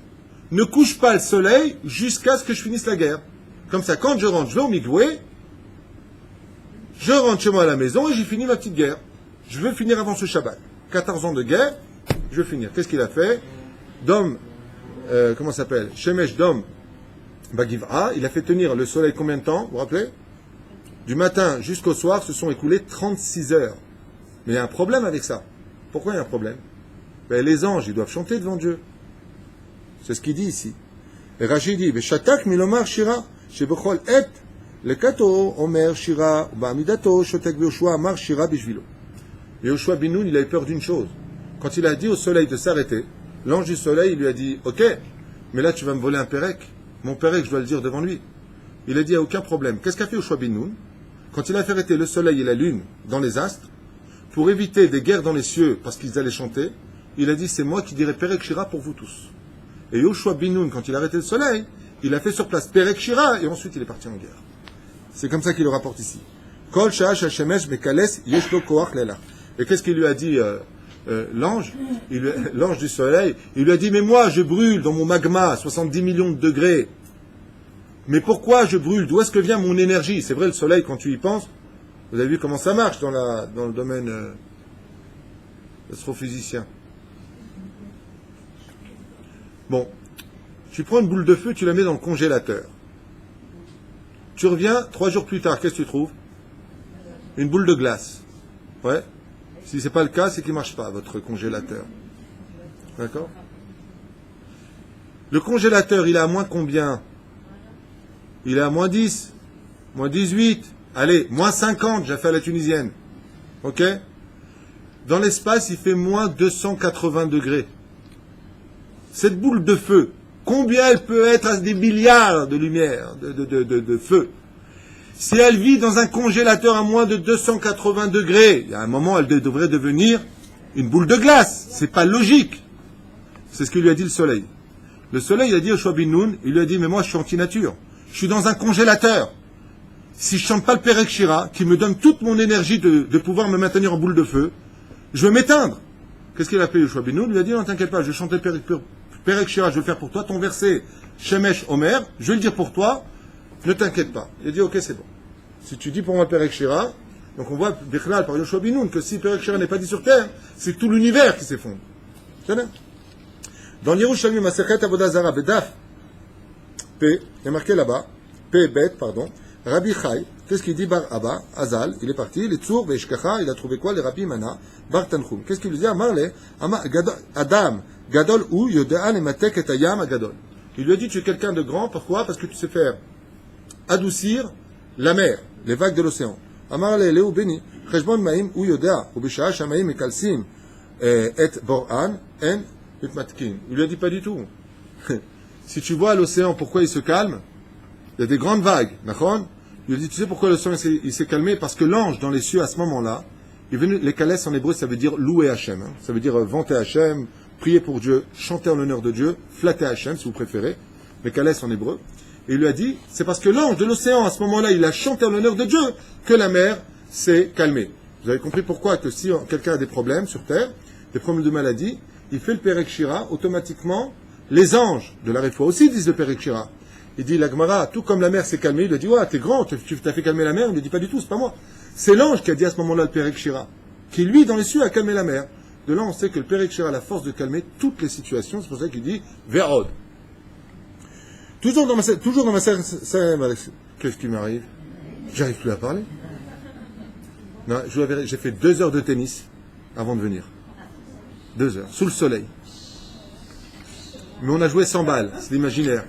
ne couche pas le soleil jusqu'à ce que je finisse la guerre. Comme ça, quand je rentre, je vais au Migwé, je rentre chez moi à la maison et j'ai fini ma petite guerre. Je veux finir avant ce Shabbat. 14 ans de guerre, je veux finir. Qu'est-ce qu'il a fait? Dom, comment ça s'appelle? Shemesh Dom Bagiv'a, il a fait tenir le soleil combien de temps? Vous vous rappelez? Du matin jusqu'au soir, se sont écoulées 36 heures. Mais il y a un problème avec ça. Pourquoi il y a un problème? Ben, les anges, ils doivent chanter devant Dieu. C'est ce qu'il dit ici. Et Rachid dit, Veshatak milomar shira, shebechol et, lekato omer shira, ba'amidato shotek Yoshua amar shira bishvilo. Et Yoshua bin Nun, il a eu peur d'une chose. Quand il a dit au soleil de s'arrêter, l'ange du soleil il lui a dit « Ok, mais là tu vas me voler un pérec. Mon pérec, je dois le dire devant lui. » Il a dit « Aucun problème. » Qu'est-ce qu'a fait Yoshua bin Nun? Quand il a fait arrêter le soleil et la lune dans les astres, pour éviter des guerres dans les cieux, parce qu'ils allaient chanter, il a dit « C'est moi qui dirai Pérek Shira pour vous tous. » Et Yoshua bin Nun, quand il a arrêté le soleil, il a fait sur place Pérek Shira, et ensuite il est parti en guerre. C'est comme ça qu'il le rapporte ici. Kol Sha'ash Hashemesh Mekales Yeshlo Koach Lela. Et qu'est-ce qu'il lui a dit l'ange du soleil? Il lui a dit, mais moi je brûle dans mon magma à 70 millions de degrés. Mais pourquoi je brûle? D'où est-ce que vient mon énergie? C'est vrai, le soleil, quand tu y penses, vous avez vu comment ça marche dans le domaine astrophysicien. Bon, tu prends une boule de feu, tu la mets dans le congélateur. Tu reviens, 3 jours plus tard, qu'est-ce que tu trouves? Une boule de glace. Ouais. Si ce n'est pas le cas, c'est qu'il ne marche pas, votre congélateur. D'accord? Le congélateur, il est à moins combien? Il est à moins 10, moins 18, allez, moins 50, j'ai fait à la tunisienne. Ok? Dans l'espace, il fait moins 280 degrés. Cette boule de feu, combien elle peut être à des milliards de lumière, de feu? Si elle vit dans un congélateur à moins de 280 degrés, il y a un moment, elle devrait devenir une boule de glace. C'est pas logique. C'est ce que lui a dit le soleil. Le soleil, il a dit au Yoshua bin Nun, il lui a dit, mais moi, je suis anti-nature. Je suis dans un congélateur. Si je chante pas le Pérek Shira, qui me donne toute mon énergie de pouvoir me maintenir en boule de feu, je vais m'éteindre. Qu'est-ce qu'il a fait, Yoshua bin Nun? Il lui a dit, non, t'inquiète pas, je vais chanter le Pérek Shira, je vais le faire pour toi. Ton verset, Shemesh Omer, je vais le dire pour toi. Ne t'inquiète pas. Il a dit, ok, c'est bon. Si tu dis pour moi Pérek Shira, donc on voit, Bichlal, par Yoshua bin Nun, que si Pérek Shira n'est pas dit sur terre, c'est tout l'univers qui s'effondre. C'est bien. Dans l'Yerushalmi Masechet Avodah Zara, Bedaf, P, il y a marqué là-bas, P, Bet, pardon, Rabbi Chai, qu'est-ce qu'il dit Bar Abba, Azal, il est parti, les Tzour, Veshkacha, il a trouvé quoi? Les Rabbi Mana, Bar Tanchum. Qu'est-ce qu'il lui dit? Amarle, Adam, Gadol ou Yodaan et Matek et Ayam à Gadol. Il lui a dit, tu es quelqu'un de grand, pourquoi? Parce que tu sais faire adoucir la mer, les vagues de l'océan. Amarle, Léo Beni, Cheshbon Maim ou Yoda, ou Bishaa Shamaim et Kalsim, et Boran, en Matkin. Il lui a dit pas du tout. Si tu vois l'océan, pourquoi il se calme? Il y a des grandes vagues, d'accord? Il lui a dit, tu sais pourquoi l'océan il s'est calmé? Parce que l'ange dans les cieux à ce moment-là, il est venu, les kalès en hébreu, ça veut dire louer Hachem. Hein. Ça veut dire vanter Hachem, prier pour Dieu, chanter en l'honneur de Dieu, flatter Hachem si vous préférez. Les kalès en hébreu. Et il lui a dit, c'est parce que l'ange de l'océan à ce moment-là, il a chanté en l'honneur de Dieu que la mer s'est calmée. Vous avez compris pourquoi que si quelqu'un a des problèmes sur Terre, des problèmes de maladie, il fait le Pérek Shira, automatiquement, les anges de la Réfoua aussi disent le Pérek Shira. Il dit, la Gemara, tout comme la mer s'est calmée, il lui dit, ouais, t'es grand, tu t'as fait calmer la mer. Il lui dit, pas du tout, c'est pas moi. C'est l'ange qui a dit à ce moment-là le Pérek Shira, qui lui, dans les cieux, a calmé la mer. De là, on sait que le Pérek Shira a la force de calmer toutes les situations, c'est pour ça qu'il dit, Vérod. Toujours dans ma qu'est-ce qui m'arrive? J'arrive plus à parler. Non, je vous la vérité, j'ai fait 2 heures de tennis avant de venir. 2 heures, sous le soleil. Mais on a joué 100 balles, c'est l'imaginaire.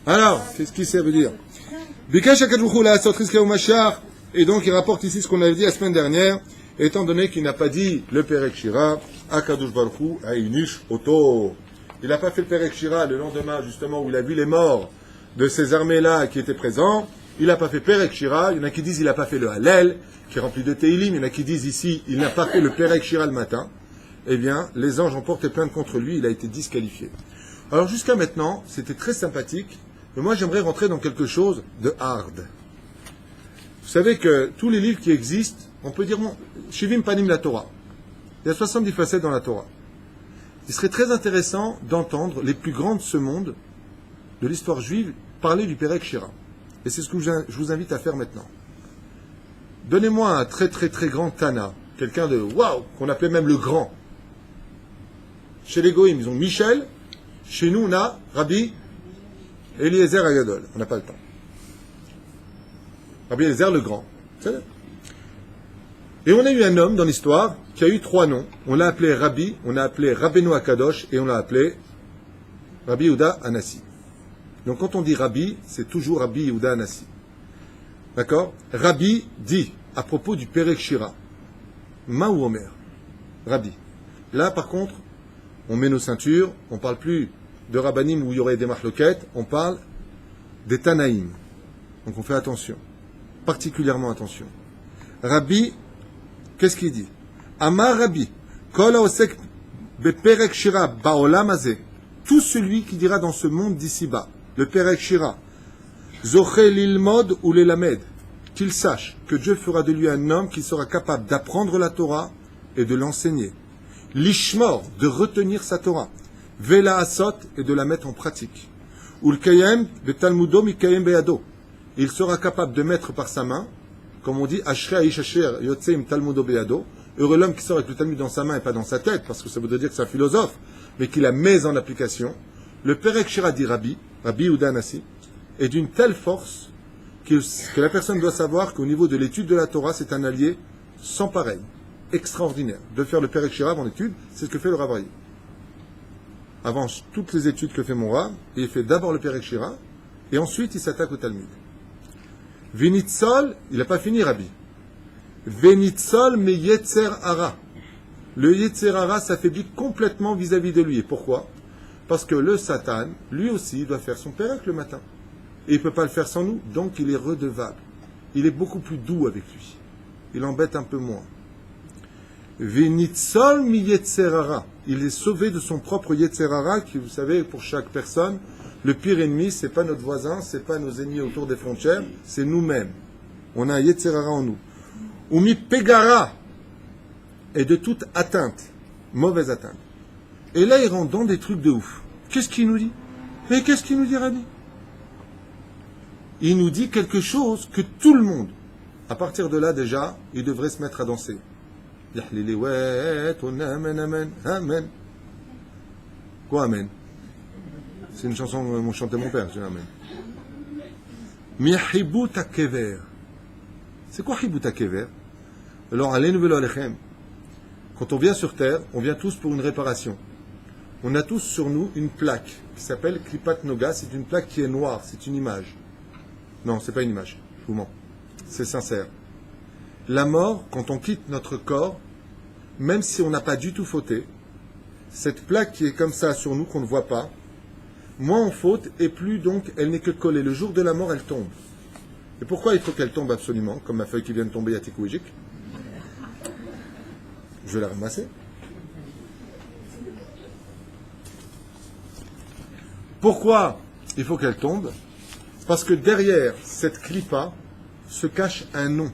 Alors, qu'est-ce que ça veut dire? Et donc il rapporte ici ce qu'on avait dit la semaine dernière, étant donné qu'il n'a pas dit le Pérek Shira, Akadosh Baruch Hu Ainish Oto. Il n'a pas fait le Pérek Shira le lendemain, justement, où il a vu les morts de ces armées-là qui étaient présents. Il n'a pas fait Pérek Shira. Il y en a qui disent qu'il n'a pas fait le Hallel, qui est rempli de Teilim. Il y en a qui disent ici, il n'a pas fait le Pérek Shira le matin. Eh bien, les anges ont porté plainte contre lui. Il a été disqualifié. Alors, jusqu'à maintenant, c'était très sympathique. Mais moi, j'aimerais rentrer dans quelque chose de hard. Vous savez que tous les livres qui existent, on peut dire, Shivim Panim la Torah. Il y a 70 facettes dans la Torah. Il serait très intéressant d'entendre les plus grands de ce monde, de l'histoire juive, parler du Pérek Shira. Et c'est ce que je vous invite à faire maintenant. Donnez-moi un très très très grand Tana, quelqu'un de waouh, qu'on appelait même le grand. Chez les Goïms, ils ont Michel. Chez nous, on a Rabbi Eliezer Agadol. On n'a pas le temps. Rabbi Eliezer le grand. C'est Et on a eu un homme dans l'histoire qui a eu 3 noms. On l'a appelé Rabbi, on l'a appelé Rabbeinu Akadosh et on l'a appelé Rabbi Yehuda Anassi. Donc quand on dit Rabbi, c'est toujours Rabbi Yehuda Anassi. D'accord? Rabbi dit, à propos du Perek Shira, Ma ou Omer? Rabbi. Là, par contre, on met nos ceintures, on ne parle plus de Rabbanim où il y aurait des mahloquettes, on parle des Tanaïm. Donc on fait attention, particulièrement attention. Rabbi, qu'est-ce qu'il dit? Amar Rabbi, Kol haosek beperek shira baolam hazeh, tout celui qui dira dans ce monde d'ici-bas, le Perek Shira, Zoché lilmod ou lelamed, qu'il sache que Dieu fera de lui un homme qui sera capable d'apprendre la Torah et de l'enseigner. L'ishmor, de retenir sa Torah. Vela asot, et de la mettre en pratique. Ulkayem betalmudo mikayem beado. Il sera capable de mettre par sa main, comme on dit, Ashrei aish asher yotzeim talmudo beado. Heureux l'homme qui sort avec le Talmud dans sa main et pas dans sa tête, parce que ça voudrait dire que c'est un philosophe, mais qu'il la met en application. Le Perek Shira dit Rabbi Yehuda Hanassi, est d'une telle force que la personne doit savoir qu'au niveau de l'étude de la Torah, c'est un allié sans pareil, extraordinaire. De faire le Perek Shira avant l'étude, c'est ce que fait le Rav Aryeh. Avant toutes les études que fait mon Rav, il fait d'abord le Perek Shira, et ensuite il s'attaque au Talmud. Vinitzol, il n'a pas fini Rabbi. Venitzol me Yetzer Hara. Le Yetzer Hara s'affaiblit complètement vis-à-vis de lui. Et pourquoi? Parce que le Satan, lui aussi, doit faire son Perek le matin. Et il ne peut pas le faire sans nous, donc il est redevable. Il est beaucoup plus doux avec lui. Il embête un peu moins. Venitzol mi Yetzer Hara. Il est sauvé de son propre Yetzer Hara, qui, vous savez, pour chaque personne, le pire ennemi, c'est pas notre voisin, c'est pas nos ennemis autour des frontières, c'est nous-mêmes. On a un Yetzer Hara en nous. Ou mi Pegara, et de toute atteinte, mauvaise atteinte. Et là, il rentre dans des trucs de ouf. Qu'est-ce qu'il nous dit? Mais qu'est-ce qu'il nous dit, Rabbi? Il nous dit quelque chose que tout le monde, à partir de là déjà, il devrait se mettre à danser. Amen. Quoi, Amen? C'est une chanson que chantait mon père, je dis Amen. Mihibut hakever. C'est quoi Hibut hakever? Alors, allez-nous velo alechem. Quand on vient sur Terre, on vient tous pour une réparation. On a tous sur nous une plaque qui s'appelle Klipat Noga. C'est une plaque qui est noire, c'est une image. Non, c'est pas une image, je vous mens. C'est sincère. La mort, quand on quitte notre corps, même si on n'a pas du tout fauté, cette plaque qui est comme ça sur nous, qu'on ne voit pas, moins on faute, et plus donc elle n'est que collée. Le jour de la mort, elle tombe. Et pourquoi il faut qu'elle tombe absolument, comme ma feuille qui vient de tomber à Tikouijik? Je vais la ramasser. Pourquoi il faut qu'elle tombe? Parce que derrière cette clipa se cache un nom.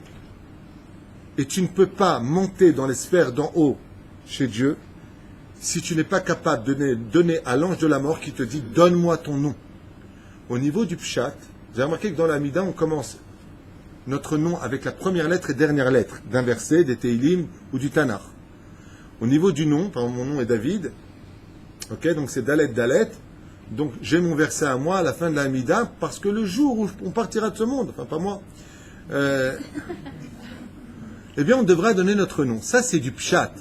Et tu ne peux pas monter dans les sphères d'en haut chez Dieu si tu n'es pas capable de donner à l'ange de la mort qui te dit « Donne-moi ton nom ». Au niveau du pshat, vous avez remarqué que dans la Mida, on commence notre nom avec la première lettre et dernière lettre d'un verset, des Teilim ou du Tanakh. Au niveau du nom, par exemple, mon nom est David, ok, donc c'est Dalet Dalet, donc j'ai mon verset à moi à la fin de la Mida, parce que le jour où on partira de ce monde, enfin pas moi, eh bien on devra donner notre nom. Ça c'est du pshat.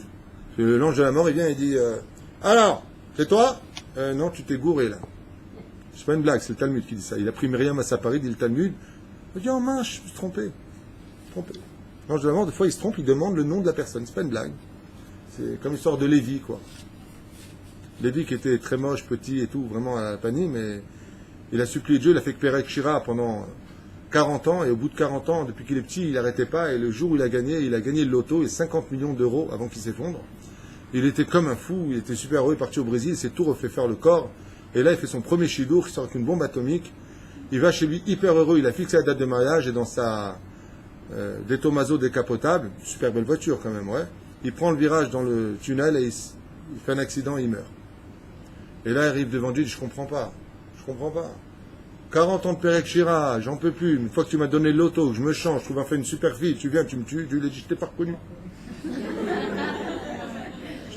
L'ange de la mort il vient et dit alors, c'est toi? Non, tu t'es gouré là. C'est pas une blague, c'est le Talmud qui dit ça. Il a pris Myriam à sa Paris, dit le Talmud. Il dit oh mince, je me suis trompé. L'ange de la mort, des fois il se trompe, il demande le nom de la personne. C'est pas une blague. C'est comme l'histoire de Lévi, quoi. Lévi qui était très moche, petit et tout, vraiment à la panie, mais il a supplié Dieu, il a fait que Perek Shira pendant 40 ans, et au bout de 40 ans, depuis qu'il est petit, il n'arrêtait pas, et le jour où il a gagné le loto, et 50 millions d'euros avant qu'il s'effondre. Il était comme un fou, il était super heureux, il est parti au Brésil, il s'est tout refait faire le corps, et là il fait son premier chidour, il sort avec une bombe atomique, il va chez lui hyper heureux, il a fixé la date de mariage, et dans sa des Tomaso décapotable, super belle voiture quand même, ouais, il prend le virage dans le tunnel, et il fait un accident, et il meurt. Et là il arrive devant Dieu, il dit, je comprends pas. 40 ans de Perek Shira, j'en peux plus. Une fois que tu m'as donné le loto, je me change, je trouve enfin une super fille, tu viens, tu me tues. Je lui ai dit, je t'ai pas reconnu. Je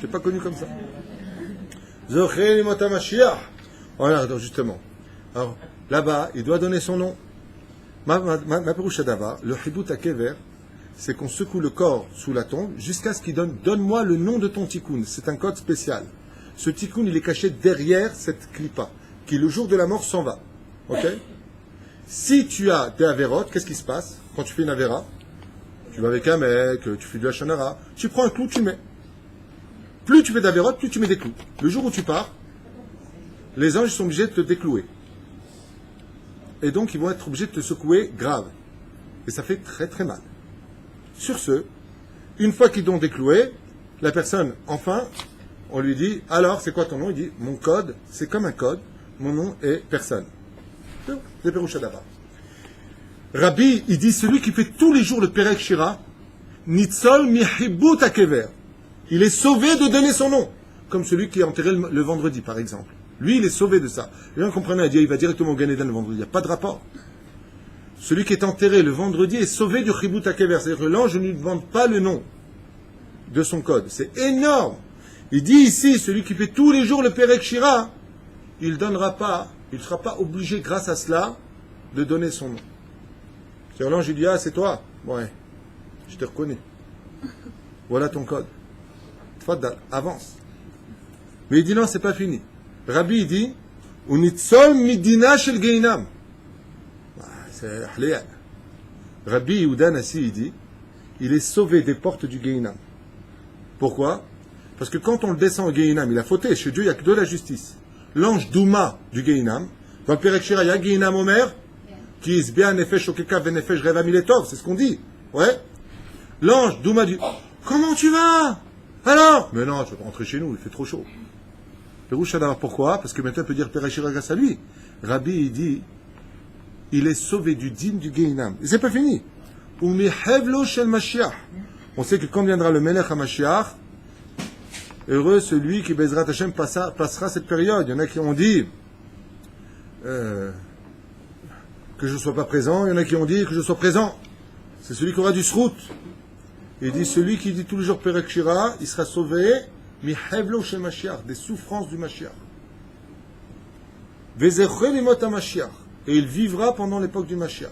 t'ai pas connu comme ça. Voilà, donc justement. Alors, là-bas, il doit donner son nom. Ma Perusha Davar, le Hibut HaKever, c'est qu'on secoue le corps sous la tombe jusqu'à ce qu'il donne-moi le nom de ton tikkun. C'est un code spécial. Ce tikkun, il est caché derrière cette clipa, qui le jour de la mort s'en va. Ok? Si tu as des avérotes, qu'est-ce qui se passe? quand tu fais une avéra, tu vas avec un mec, tu fais du hachanara, tu prends un clou, tu mets. Plus tu fais d'avérotes, plus tu mets des clous. Le jour où tu pars, les anges sont obligés de te déclouer. Et donc, ils vont être obligés de te secouer grave. Et ça fait très très mal. Sur ce, une fois qu'ils t'ont décloué, la personne, enfin, on lui dit, alors, c'est quoi ton nom? Il dit, mon code, c'est comme un code, mon nom est personne. C'est Péroucha d'abord. Rabbi, il dit, celui qui fait tous les jours le Perek Shira, Nitzol Mihibut Akever. Il est sauvé de donner son nom. Comme celui qui est enterré le vendredi, par exemple. Lui, il est sauvé de ça. Les gens comprennent, il va directement au Gan Eden le vendredi. Il n'y a pas de rapport. Celui qui est enterré le vendredi est sauvé du Chibut Akever. C'est-à-dire que l'ange ne lui demande pas le nom de son code. C'est énorme. Il dit ici, celui qui fait tous les jours le Perek Shira, il ne sera pas obligé, grâce à cela, de donner son nom. C'est-à-dire l'ange, il dit, ah, c'est toi? Ouais, je te reconnais. Voilà ton code. Tfaddal, avance. Mais il dit non, c'est pas fini. Rabbi, il dit, Unitzol midina shel geinam. C'est Ahliya. Rabbi Yehuda Nassi, il dit, il est sauvé des portes du Geinam. Pourquoi? Parce que quand on le descend au Geinam, il a fauté. Chez Dieu, il n'y a que de la justice. L'ange Douma du Geinam, dans le Perek Shira, il y a Geinam Omer, qui is bien nefesh okeka venefesh reva miletov, c'est ce qu'on dit. Ouais. L'ange Douma dit, comment tu vas? Alors? Mais non, tu vas pas rentrer chez nous, il fait trop chaud. Péroucha d'abord, pourquoi? Parce que maintenant, on peut dire Perek Shira grâce à lui. Rabbi, il dit, il est sauvé du din du Geinam. Et c'est pas fini. On sait que quand viendra le Melech HaMashiach, heureux celui qui Bezrat Hashem passera cette période. Il y en a qui ont dit que je ne sois pas présent. Il y en a qui ont dit que je sois présent. C'est celui qui aura du srout. Il dit celui qui dit tous les jours Perek Shira, il sera sauvé des souffrances du Mashiach. Et il vivra pendant l'époque du Mashiach.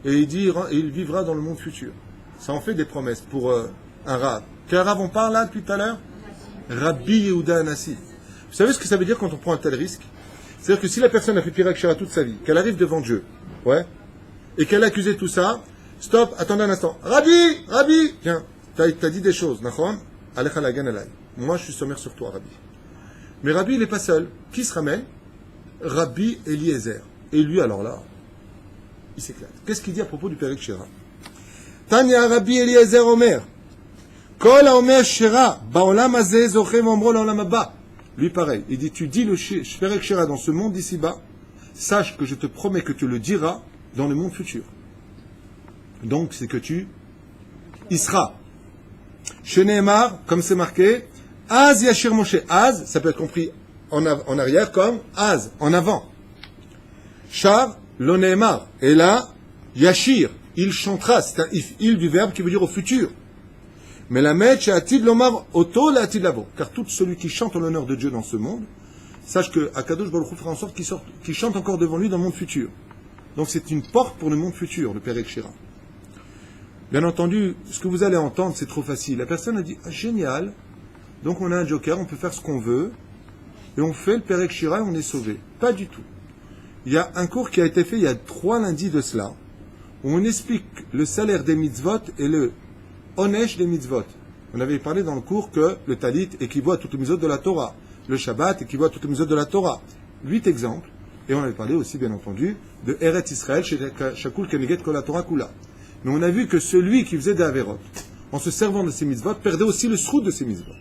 Et il dit, il vivra dans le monde futur. Ça en fait des promesses pour un Rav. Quel Rav on parle là depuis tout à l'heure? Rabbi Yehuda Nassi. Vous savez ce que ça veut dire quand on prend un tel risque? C'est-à-dire que si la personne a fait Perek Shira toute sa vie, qu'elle arrive devant Dieu, ouais, et qu'elle a accusé tout ça, stop, attendez un instant. Rabbi, tiens, t'as dit des choses, nachon? Alecha lagan alay. Moi, je suis sommaire sur toi, Rabbi. Mais Rabbi, il n'est pas seul. Qui se ramène? Rabbi Eliezer. Et lui, alors là, il s'éclate. Qu'est-ce qu'il dit à propos du Perek Shira? Tanya Rabbi Eliezer Omer. Kol Omer Shira, Baolam Azeh Zochem Omro Laolam Haba. Lui, pareil. Il dit, tu dis le Perek Shira dans ce monde d'ici-bas, sache que je te promets que tu le diras dans le monde futur. Donc, c'est que tu y seras. Sheneemar, comme c'est marqué, Az Yashir Moshe. Az, ça peut être compris en arrière comme Az, en avant. Shar, Loneemar. Et là, Yashir, il chantera. C'est un il du verbe qui veut dire au futur. Mais la Mech, Atid Lomar, Oto, la Atid Lavo. Car tout celui qui chante en l'honneur de Dieu dans ce monde, sache que Akadosh Baruch Hu fera en sorte qu'il chante encore devant lui dans le monde futur. Donc c'est une porte pour le monde futur, le Perek Shira. Bien entendu, ce que vous allez entendre, c'est trop facile. La personne a dit, ah, génial, donc on a un joker, on peut faire ce qu'on veut, et on fait le Perek Shira et on est sauvé. Pas du tout. Il y a un cours qui a été fait il y a 3 lundis de cela, où on explique le salaire des mitzvot et le onesh des mitzvot. On avait parlé dans le cours que le talit équivaut à toutes les mitzvot de la Torah, le Shabbat équivaut à toutes les mitzvot de la Torah. 8 exemples, et on avait parlé aussi, bien entendu, de Eretz Israël, chez Shakul Keneget Kol Torah Kula. Mais on a vu que celui qui faisait des averot, en se servant de ces mitzvot, perdait aussi le srout de ces mitzvot.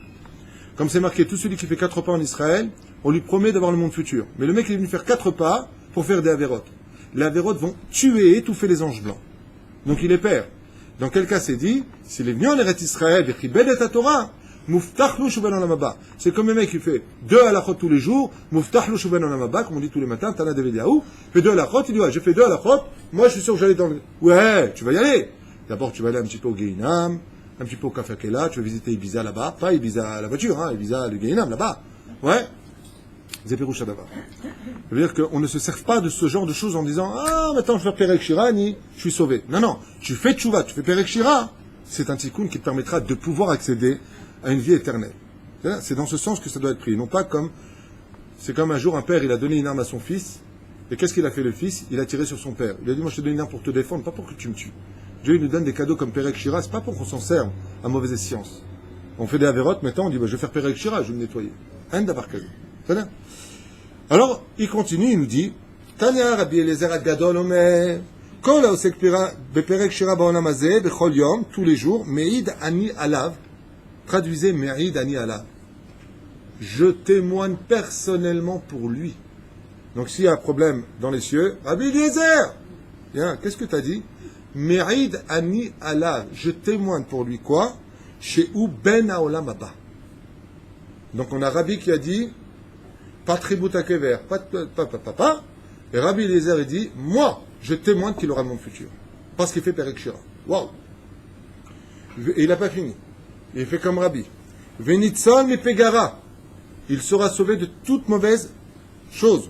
Comme c'est marqué, tout celui qui fait 4 pas en Israël, on lui promet d'avoir le monde futur. Mais le mec, il est venu faire 4 pas pour faire des averot. Les averot vont tuer et étouffer les anges blancs. Donc il les perd. Dans quel cas c'est dit, s'il est venu en Eretz Israël, c'est comme le mec qui fait 2 halachot tous les jours, comme on dit tous les matins, Tana Devediaou, fait 2 halachot, il dit, ouais, j'ai fait 2 halachot, moi je suis sûr que j'allais dans le... Ouais, tu vas y aller. D'abord tu vas aller un petit peu au Geinam, un petit peu au Kafakela, tu vas visiter Ibiza là-bas, pas Ibiza la voiture, hein, Ibiza le Geinam là-bas. Ouais. Zépiroucha d'abord. Ça veut dire qu'on ne se sert pas de ce genre de choses en disant, ah, maintenant je vais faire Perek Shira, ni je suis sauvé. Non, non, tu fais tchouva, tu fais Perek Shira, c'est un tikkun qui te permettra de pouvoir accéder à une vie éternelle. C'est dans ce sens que ça doit être pris. Non pas comme, c'est comme un jour un père, il a donné une arme à son fils, Et qu'est-ce qu'il a fait le fils? Il a tiré sur son père. Il a dit, moi je te donne une arme pour te défendre, pas pour que tu me tues. Dieu il nous donne des cadeaux comme Perek Shira, c'est pas pour qu'on s'en serve à mauvaise escience. On fait des avérotes, maintenant on dit, bah, je vais faire Perek Shira, je vais me nettoyer. Un d'avoir cadeau. Très bien. Alors, il continue, il nous dit, Tanya Rabbi Eliezer Agadol Omer, Kol Haosek Beperek Shira Ba'olam Hazeh, Bechol Yom, tous les jours, Me'id Ani Alav, traduisez Me'id Ani Alav. Je témoigne personnellement pour lui. Donc s'il y a un problème dans les cieux, Rabbi Eliezer, bien, qu'est-ce que tu as dit? Me'id Ani Alav, je témoigne pour lui quoi? Chez ou Ben Haolam Haba. Donc on a Rabbi qui a dit, pas tribut à kever, pas. Et Rabbi Eliezer il dit, moi, je témoigne qu'il aura mon futur. Parce qu'il fait Perek Shira. Waouh! Et il n'a pas fini. Il fait comme Rabbi. Venitzol mi pegara. Il sera sauvé de toute mauvaise chose.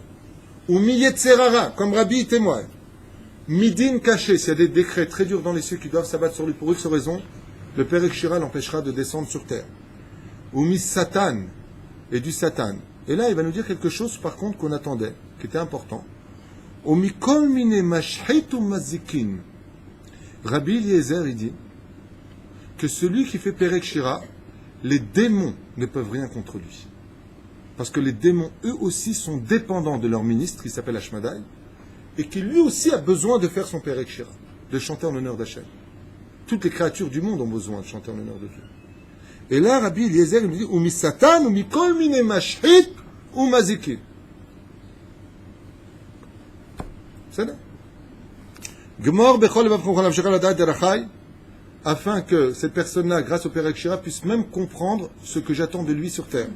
Ou mi yetzerara, comme Rabbi il témoigne. Midin caché, s'il y a des décrets très durs dans les cieux qui doivent s'abattre sur lui pour X raison, le Perek Shira l'empêchera de descendre sur terre. Ou mi Satan, et du Satan. Et là, il va nous dire quelque chose, par contre, qu'on attendait, qui était important. Ou mi kol mine mashhit ou mazikin. Rabbi Eliezer, il dit que celui qui fait Perek Shira, les démons ne peuvent rien contre lui. Parce que les démons, eux aussi, sont dépendants de leur ministre, qui s'appelle Ashmadai, et qui lui aussi a besoin de faire son Perek Shira, de chanter en l'honneur d'Hachem. Toutes les créatures du monde ont besoin de chanter en l'honneur de Dieu. Et là, Rabbi Eliezer, il me dit, ou mi satan, ou mi kol mine mashhit, ou mazikin. C'est là. Gmor bechol levav chonchon avshera l'adad derachai, afin que cette personne-là, grâce au Perek Shira, puisse même comprendre ce que j'attends de lui sur terre.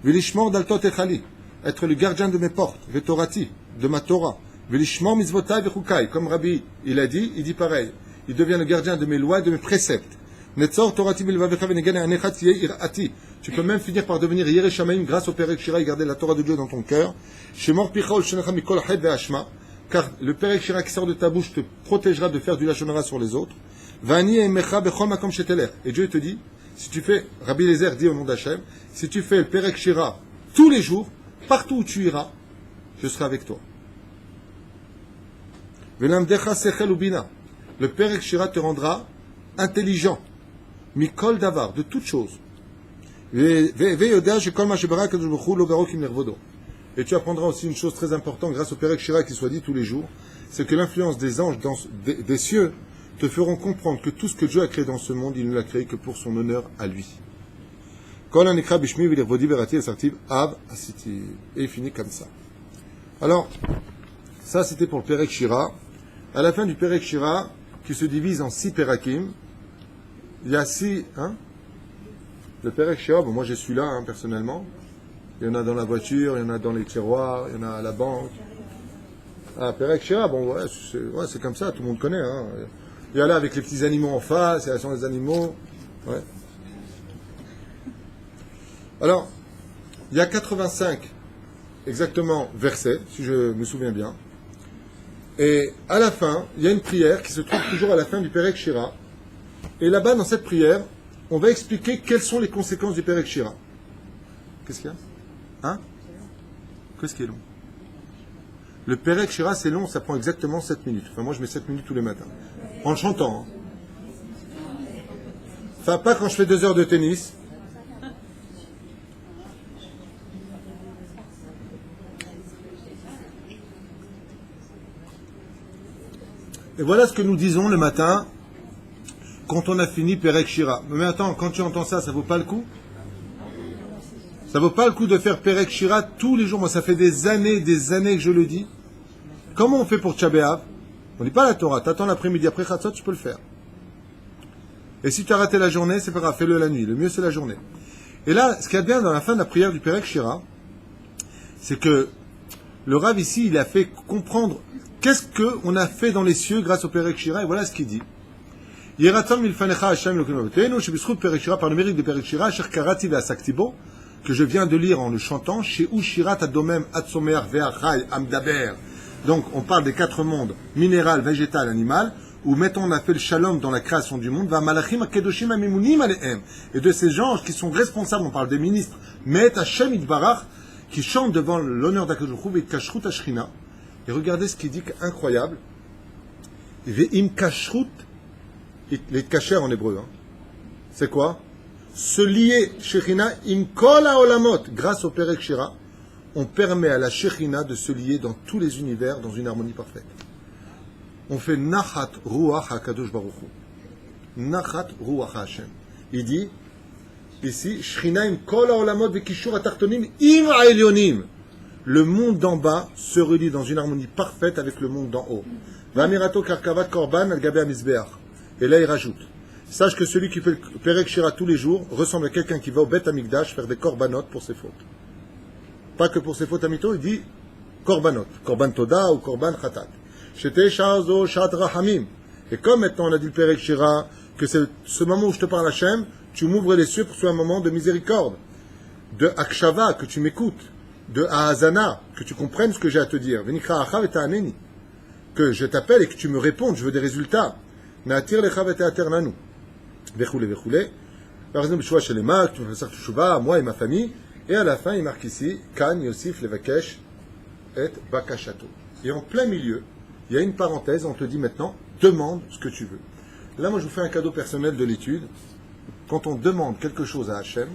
Vilishmor daltot echali, être le gardien de mes portes, vetorati, de ma Torah. Vilishmor mitzvotai vechukai, comme Rabbi, il a dit, il dit pareil. Il devient le gardien de mes lois et de mes préceptes. Netzor torati bilvavecha venegane anechat yeh irati. Tu peux même finir par devenir Yireh Shamayim grâce au Perek Shira et garder la Torah de Dieu dans ton cœur. Shemor picha ol shenecha mikol chet ve'ashma. Car le Perek Shira qui sort de ta bouche te protégera de faire du lashon hara sur les autres. Vani emecha bechol makom shetelech. Et Dieu te dit, si tu fais, Rabbi Eliezer dit au nom d'Hachem, si tu fais le Perek Shira tous les jours, partout où tu iras, je serai avec toi. Velamdecha sechel ubina. Le Perek Shira te rendra intelligent. Mikol davar, de toutes choses. Et tu apprendras aussi une chose très importante grâce au Perek Shira qui soit dit tous les jours, c'est que l'influence des anges des cieux te feront comprendre que tout ce que Dieu a créé dans ce monde, il ne l'a créé que pour son honneur à lui. Et il finit comme ça. Alors, ça c'était pour le Perek Shira. À la fin du Perek Shira, qui se divise en 6 Perakim, il y a 6... Le Perek Shira, bon, moi je suis là personnellement. Il y en a dans la voiture, il y en a dans les tiroirs, il y en a à la banque. Ah, Perek Shira, bon, ouais, c'est comme ça, tout le monde connaît. Hein. Il y a là avec les petits animaux en face, il y a la chambre des animaux. Ouais. Alors, il y a 85 exactement versets, si je me souviens bien. Et à la fin, il y a une prière qui se trouve toujours à la fin du Perek Shira. Et là-bas, dans cette prière, on va expliquer quelles sont les conséquences du Perek Shira. Qu'est-ce qu'il y a? Hein? Qu'est-ce qui est long? Le Perek Shira, c'est long, ça prend exactement 7 minutes. Enfin, moi, je mets 7 minutes tous les matins. En le chantant. Hein. Enfin, pas quand je fais 2 heures de tennis. Et voilà ce que nous disons le matin quand on a fini Perek Shira. Mais attends, quand tu entends ça, ça vaut pas le coup? Ça vaut pas le coup de faire Perek Shira tous les jours. Moi, ça fait des années que je le dis. Comment on fait pour Tcha B'Av? On dit pas la Torah. T'attends l'après-midi, après Chatzot, tu peux le faire. Et si tu as raté la journée, c'est pas grave, fais-le la nuit. Le mieux, c'est la journée. Et là, ce qu'il y a bien dans la fin de la prière du Perek Shira, c'est que le Rav ici, il a fait comprendre qu'est-ce qu'on a fait dans les cieux grâce au Perek Shira. Et voilà ce qu'il dit. Yeratzon milfanecha Hashem Elokeinu avotenu, shebischut Perek Shira, par le mérite de Perek Shira, asher karati ve'asaktibo, que je viens de lire en le chantant, chez Ushirat Adomem Atsomer Ve'achai Amdaber. Donc, on parle des 4 mondes, minéral, végétal, animal, où mettons, on a fait le shalom dans la création du monde, va malachim akedoshim amimunim alehem, et de ces anges qui sont responsables, on parle des ministres, met Hashem Itbarach, qui chantent devant l'honneur d'Akadosh Hu et Kashrut Ashrina, Et regardez ce qu'il dit, incroyable. Ve'im kashrut, les kasher en hébreu, hein. C'est quoi? Se lier, Shechina, im kol haolamot, grâce au Perek Shira, on permet à la Shechina de se lier dans tous les univers, dans une harmonie parfaite. On fait Nachat Ruach HaKadosh Baruch Hu. Nachat Ruach Hashem. Il dit, ici, Shechina im kol haolamot ve'kishur atartonim im ha'elyonim. Le monde d'en bas se relie dans une harmonie parfaite avec le monde d'en haut. Va'amirato karkavat korban al-gabe ha-mizbeach. Et là, il rajoute, sache que celui qui fait le Perek Shira tous les jours ressemble à quelqu'un qui va au Bet Amikdash faire des korbanot pour ses fautes. Pas que pour ses fautes à mito, il dit korbanot, korban toda ou korban khatat. Shete shazo shat rahamim. Et comme maintenant on a dit le Perek Shira, que c'est ce moment où je te parle Hachem, tu m'ouvres les cieux pour que ce soit un moment de miséricorde, de akshava, que tu m'écoutes, de ahazana, que tu comprennes ce que j'ai à te dire. Venikra achav et ta'aneni. Que je t'appelle et que tu me répondes, je veux des résultats. Na'atir lecha ve'te'ater nanu. Vechoule, vechoule. Par exemple, choix chez les marques, tu me fais ça, moi et ma famille. Et à la fin, il marque ici, Kan Yosif Levakesh et Bakashato. Et en plein milieu, il y a une parenthèse, on te dit maintenant, demande ce que tu veux. Là, moi, je vous fais un cadeau personnel de l'étude. Quand on demande quelque chose à Hachem,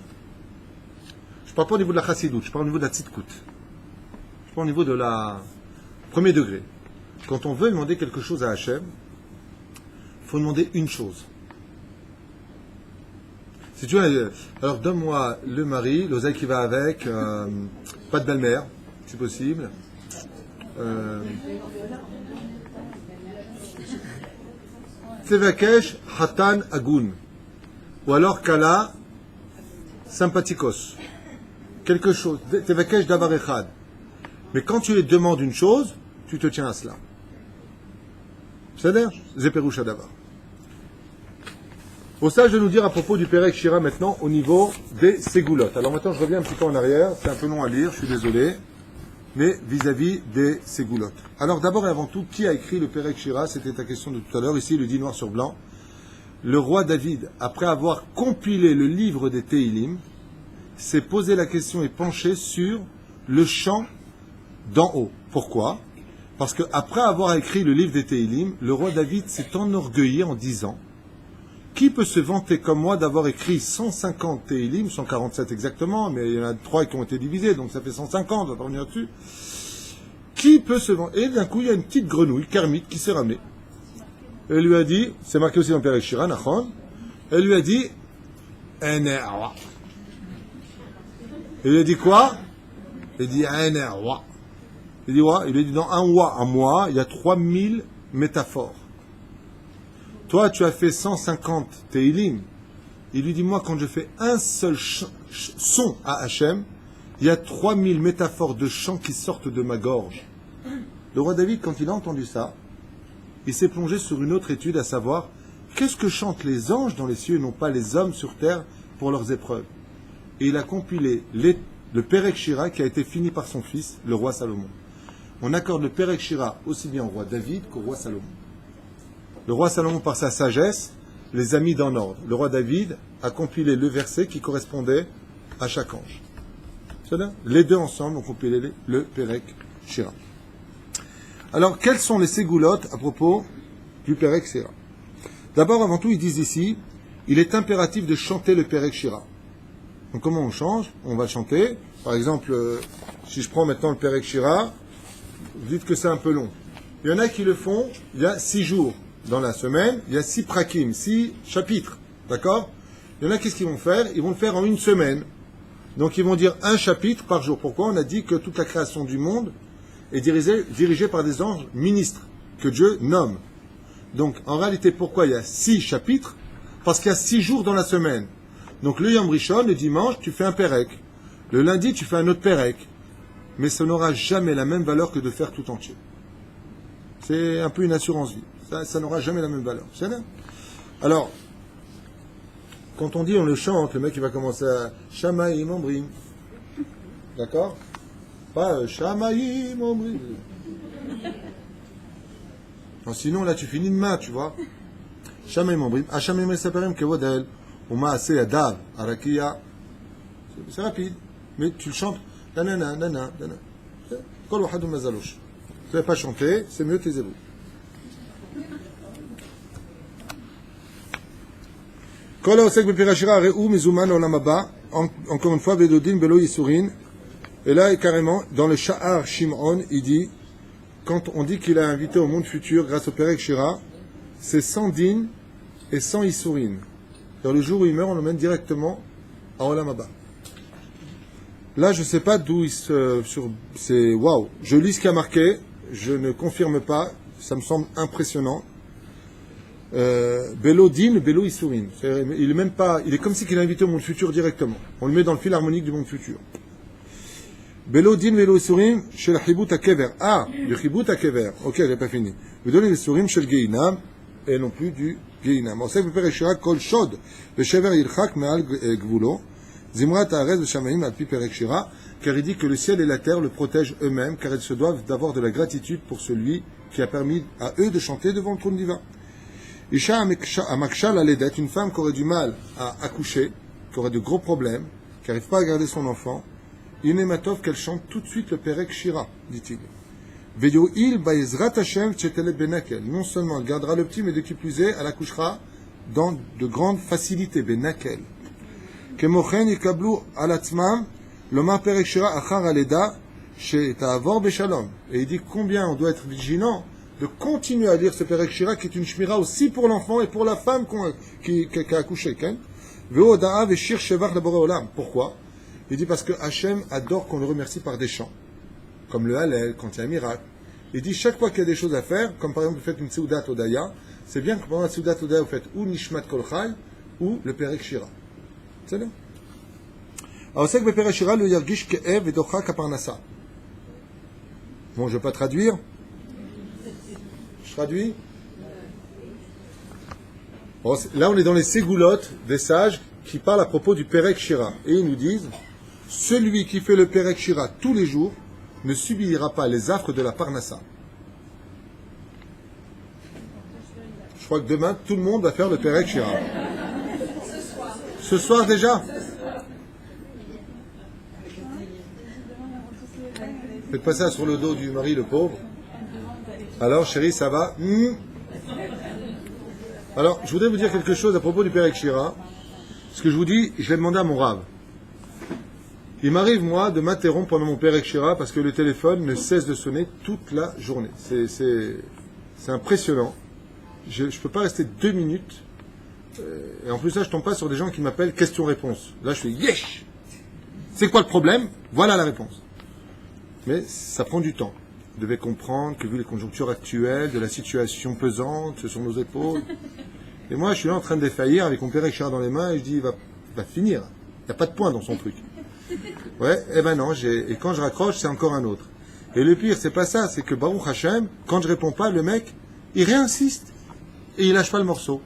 je ne parle pas au niveau de la chassidoute, je parle au niveau de la tzidkout. Je parle au niveau de la premier degré. Quand on veut demander quelque chose à Hachem, il faut demander une chose. Si tu veux, alors donne-moi le mari, l'oseille qui va avec, pas de belle-mère, si possible. Tevakesh hatan agun. Ou alors kala sympathikos. Quelque chose. Tevakesh davar echad. Mais quand tu lui demandes une chose, tu te tiens à cela. C'est-à-dire, zeperoucha davar. Pour ça, je vais nous dire à propos du Perek Shira maintenant au niveau des ségoulottes. Alors maintenant, je reviens un petit peu en arrière. C'est un peu long à lire, je suis désolé. Mais vis-à-vis des ségoulottes. Alors d'abord et avant tout, qui a écrit le Perek Shira? C'était ta question de tout à l'heure. Ici, il le dit noir sur blanc. Le roi David, après avoir compilé le livre des Teilim, s'est posé la question et penché sur le chant d'en haut. Pourquoi? Parce qu'après avoir écrit le livre des Teilim, le roi David s'est enorgueilli en disant: qui peut se vanter comme moi d'avoir écrit 150 Teilim, 147 exactement, mais il y en a 3 qui ont été divisés, donc ça fait 150, on va pas revenir dessus. Qui peut se vanter? Et d'un coup, il y a une petite grenouille, Kermit, qui s'est ramenée. Elle lui a dit, c'est marqué aussi dans le Perek Shira, Nachon, elle lui a dit, Ene'awa. Elle lui a dit quoi? Elle dit Ene'awa. Il dit ouais, il lui a dit dans un wa, un mois, il y a 3000 métaphores. Toi, tu as fait 150 Teilim. Il lui dit, moi, quand je fais un seul son à Hachem, il y a 3000 métaphores de chants qui sortent de ma gorge. Le roi David, quand il a entendu ça, il s'est plongé sur une autre étude, à savoir, qu'est-ce que chantent les anges dans les cieux et non pas les hommes sur terre pour leurs épreuves. Et il a compilé le Perek Shira qui a été fini par son fils, le roi Salomon. On accorde le Perek Shira aussi bien au roi David qu'au roi Salomon. Le roi Salomon, par sa sagesse, les a mis dans l'ordre. Le roi David a compilé le verset qui correspondait à chaque ange. C'est-à-dire, les deux ensemble ont compilé le Perek Shira. Alors, quelles sont les ségoulottes à propos du Perek Shira? D'abord, avant tout, ils disent ici, il est impératif de chanter le Perek Shira. Donc, comment on change? On va chanter. Par exemple, si je prends maintenant le Perek Shira, vous dites que c'est un peu long. Il y en a qui le font, il y a 6 jours. Dans la semaine, il y a 6 prakim, 6 chapitres. D'accord? Il y en a, qu'est-ce qu'ils vont faire? Ils vont le faire en une semaine. Donc, ils vont dire un chapitre par jour. Pourquoi? On a dit que toute la création du monde est dirigée par des anges ministres, que Dieu nomme. Donc, en réalité, pourquoi il y a 6 chapitres? Parce qu'il y a 6 jours dans la semaine. Donc, le Yom Rishon, le dimanche, tu fais un Perek. Le lundi, tu fais un autre Perek. Mais ça n'aura jamais la même valeur que de faire tout entier. C'est un peu une assurance vie. Ça n'aura jamais la même valeur. C'est là. Alors, quand on dit on le chante, le mec il va commencer à Shamaïm Ombrim. D'accord? Pas Shamaïm Ombrim. Non, sinon là tu finis de main, tu vois. Shamaïm Ombrim. Hashamaïm Saparim Kevodel. Oma Ase Adav. Arakia. C'est rapide. Mais tu le chantes. Nanana, nanana, nanana. Kol wahadou mazalosh. Vous n'avez pas chanté, c'est mieux, taisez-vous. Encore une fois, Vedodin Belo Yisurin. Et là, carrément, dans le Sha'ar Shimon, il dit, quand on dit qu'il a invité au monde futur grâce au Perek Shira, c'est sans din et sans Yisurin. Dans le jour où il meurt, on le mène directement à Olam Haba. Là, je ne sais pas d'où il se... c'est waouh. Je lis ce qui a marqué, je ne confirme pas, ça me semble impressionnant. Belo din, Belo Yisurin. Il est même pas... Il est comme si il a invité au monde futur directement. On le met dans le fil harmonique du monde futur. Belo din, Belo Yisurim, chez la Chibut HaKever. Ah, du Chibut HaKever. Ok, j'ai pas fini. Belo Yisurim, chez le Geinam, et non plus du Geinam. On sait que le Père Eshira, Kol Shod, le Shever Yilchak, Me'al Gvulo, Zimrat Haaretz, le Shamaim, Alpi Père Eshira, car il dit que le ciel et la terre le protègent eux-mêmes, car ils se doivent d'avoir de la gratitude pour celui qui a permis à eux de chanter devant le trône divin. Isha Amakshal Aledet, une femme qui aurait du mal à accoucher, qui aurait de gros problèmes, qui n'arrive pas à garder son enfant, Inematov qu'elle chante tout de suite le Perek Shira, dit-il. Veyoil Baezrat Hashem Tchetele Benakel. Non seulement elle gardera le petit, mais de qui plus est, elle accouchera dans de grandes facilités, Benakel. Kemochen Yikablu Alatzmam, Lomar Perek Shira Achar Aleda, Chez Ta'avor Beshalom. Et il dit combien on doit être vigilant de continuer à lire ce Perek Shira qui est une shmira aussi pour l'enfant et pour la femme qui a accouché. Veoda'a Veshir Shevach Labore Olam. Pourquoi? Il dit parce que Hachem adore qu'on le remercie par des chants, comme le Hallel, quand il y a un miracle. Il dit chaque fois qu'il y a des choses à faire, comme par exemple vous faites une Seudat Odaya, c'est bien que pendant la Seudat Odaya vous faites ou Nishmat Kol Chai ou le Perek Shira. C'est là. Alors c'est que le Perek Shira le Yargish Ke'ev et Docha Kaparnasa. Bon, je ne vais pas traduire. Je traduis. Bon, là on est dans les ségoulottes des sages qui parlent à propos du Perek Shira. Et ils nous disent celui qui fait le Perek Shira tous les jours ne subira pas les affres de la Parnassa. Je crois que demain, tout le monde va faire le Perek Shira. Ce soir déjà. Faites pas ça sur le dos du mari, le pauvre. Alors, chérie, ça va? Alors, je voudrais vous dire quelque chose à propos du Perek Shira. Ce que je vous dis, je l'ai demandé à mon rave. Il m'arrive, moi, de m'interrompre pendant mon Perek Shira parce que le téléphone ne cesse de sonner toute la journée. C'est impressionnant. Je ne peux pas rester 2 minutes. Et en plus, là, je tombe pas sur des gens qui m'appellent question-réponse. Là, je fais yesh. C'est quoi le problème? Voilà la réponse. Mais ça prend du temps. Vous devez comprendre que vu les conjonctures actuelles, de la situation pesante sur nos épaules. Et moi, je suis là en train de défaillir avec mon Perek Shira dans les mains et je dis, il va finir. Il n'y a pas de point dans son truc. Ouais, eh ben non, et quand je raccroche, c'est encore un autre. Et le pire, c'est pas ça, c'est que Baruch Hashem, quand je réponds pas, le mec, il réinsiste. Et il lâche pas le morceau.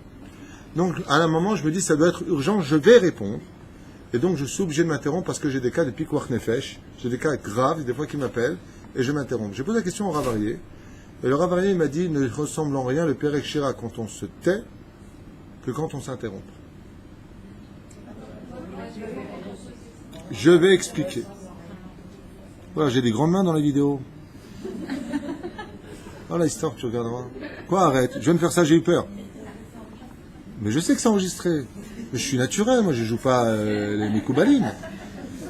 Donc, à un moment, je me dis, ça doit être urgent, je vais répondre. Et donc, je suis obligé de m'interrompre parce que j'ai des cas de pikuach nefesh, j'ai des cas graves, des fois qui m'appellent, et je m'interromps. J'ai posé la question au Ravarié, et le Ravarié, il m'a dit, ne ressemble en rien le Perek Shira quand on se tait, que quand on s'interrompt. Je vais expliquer. Voilà, j'ai des grandes mains dans la vidéo. Oh la histoire, tu regarderas. Quoi, arrête, je viens de faire ça, j'ai eu peur. Mais je sais que c'est enregistré. Je suis naturel, moi je joue pas mes coubalines.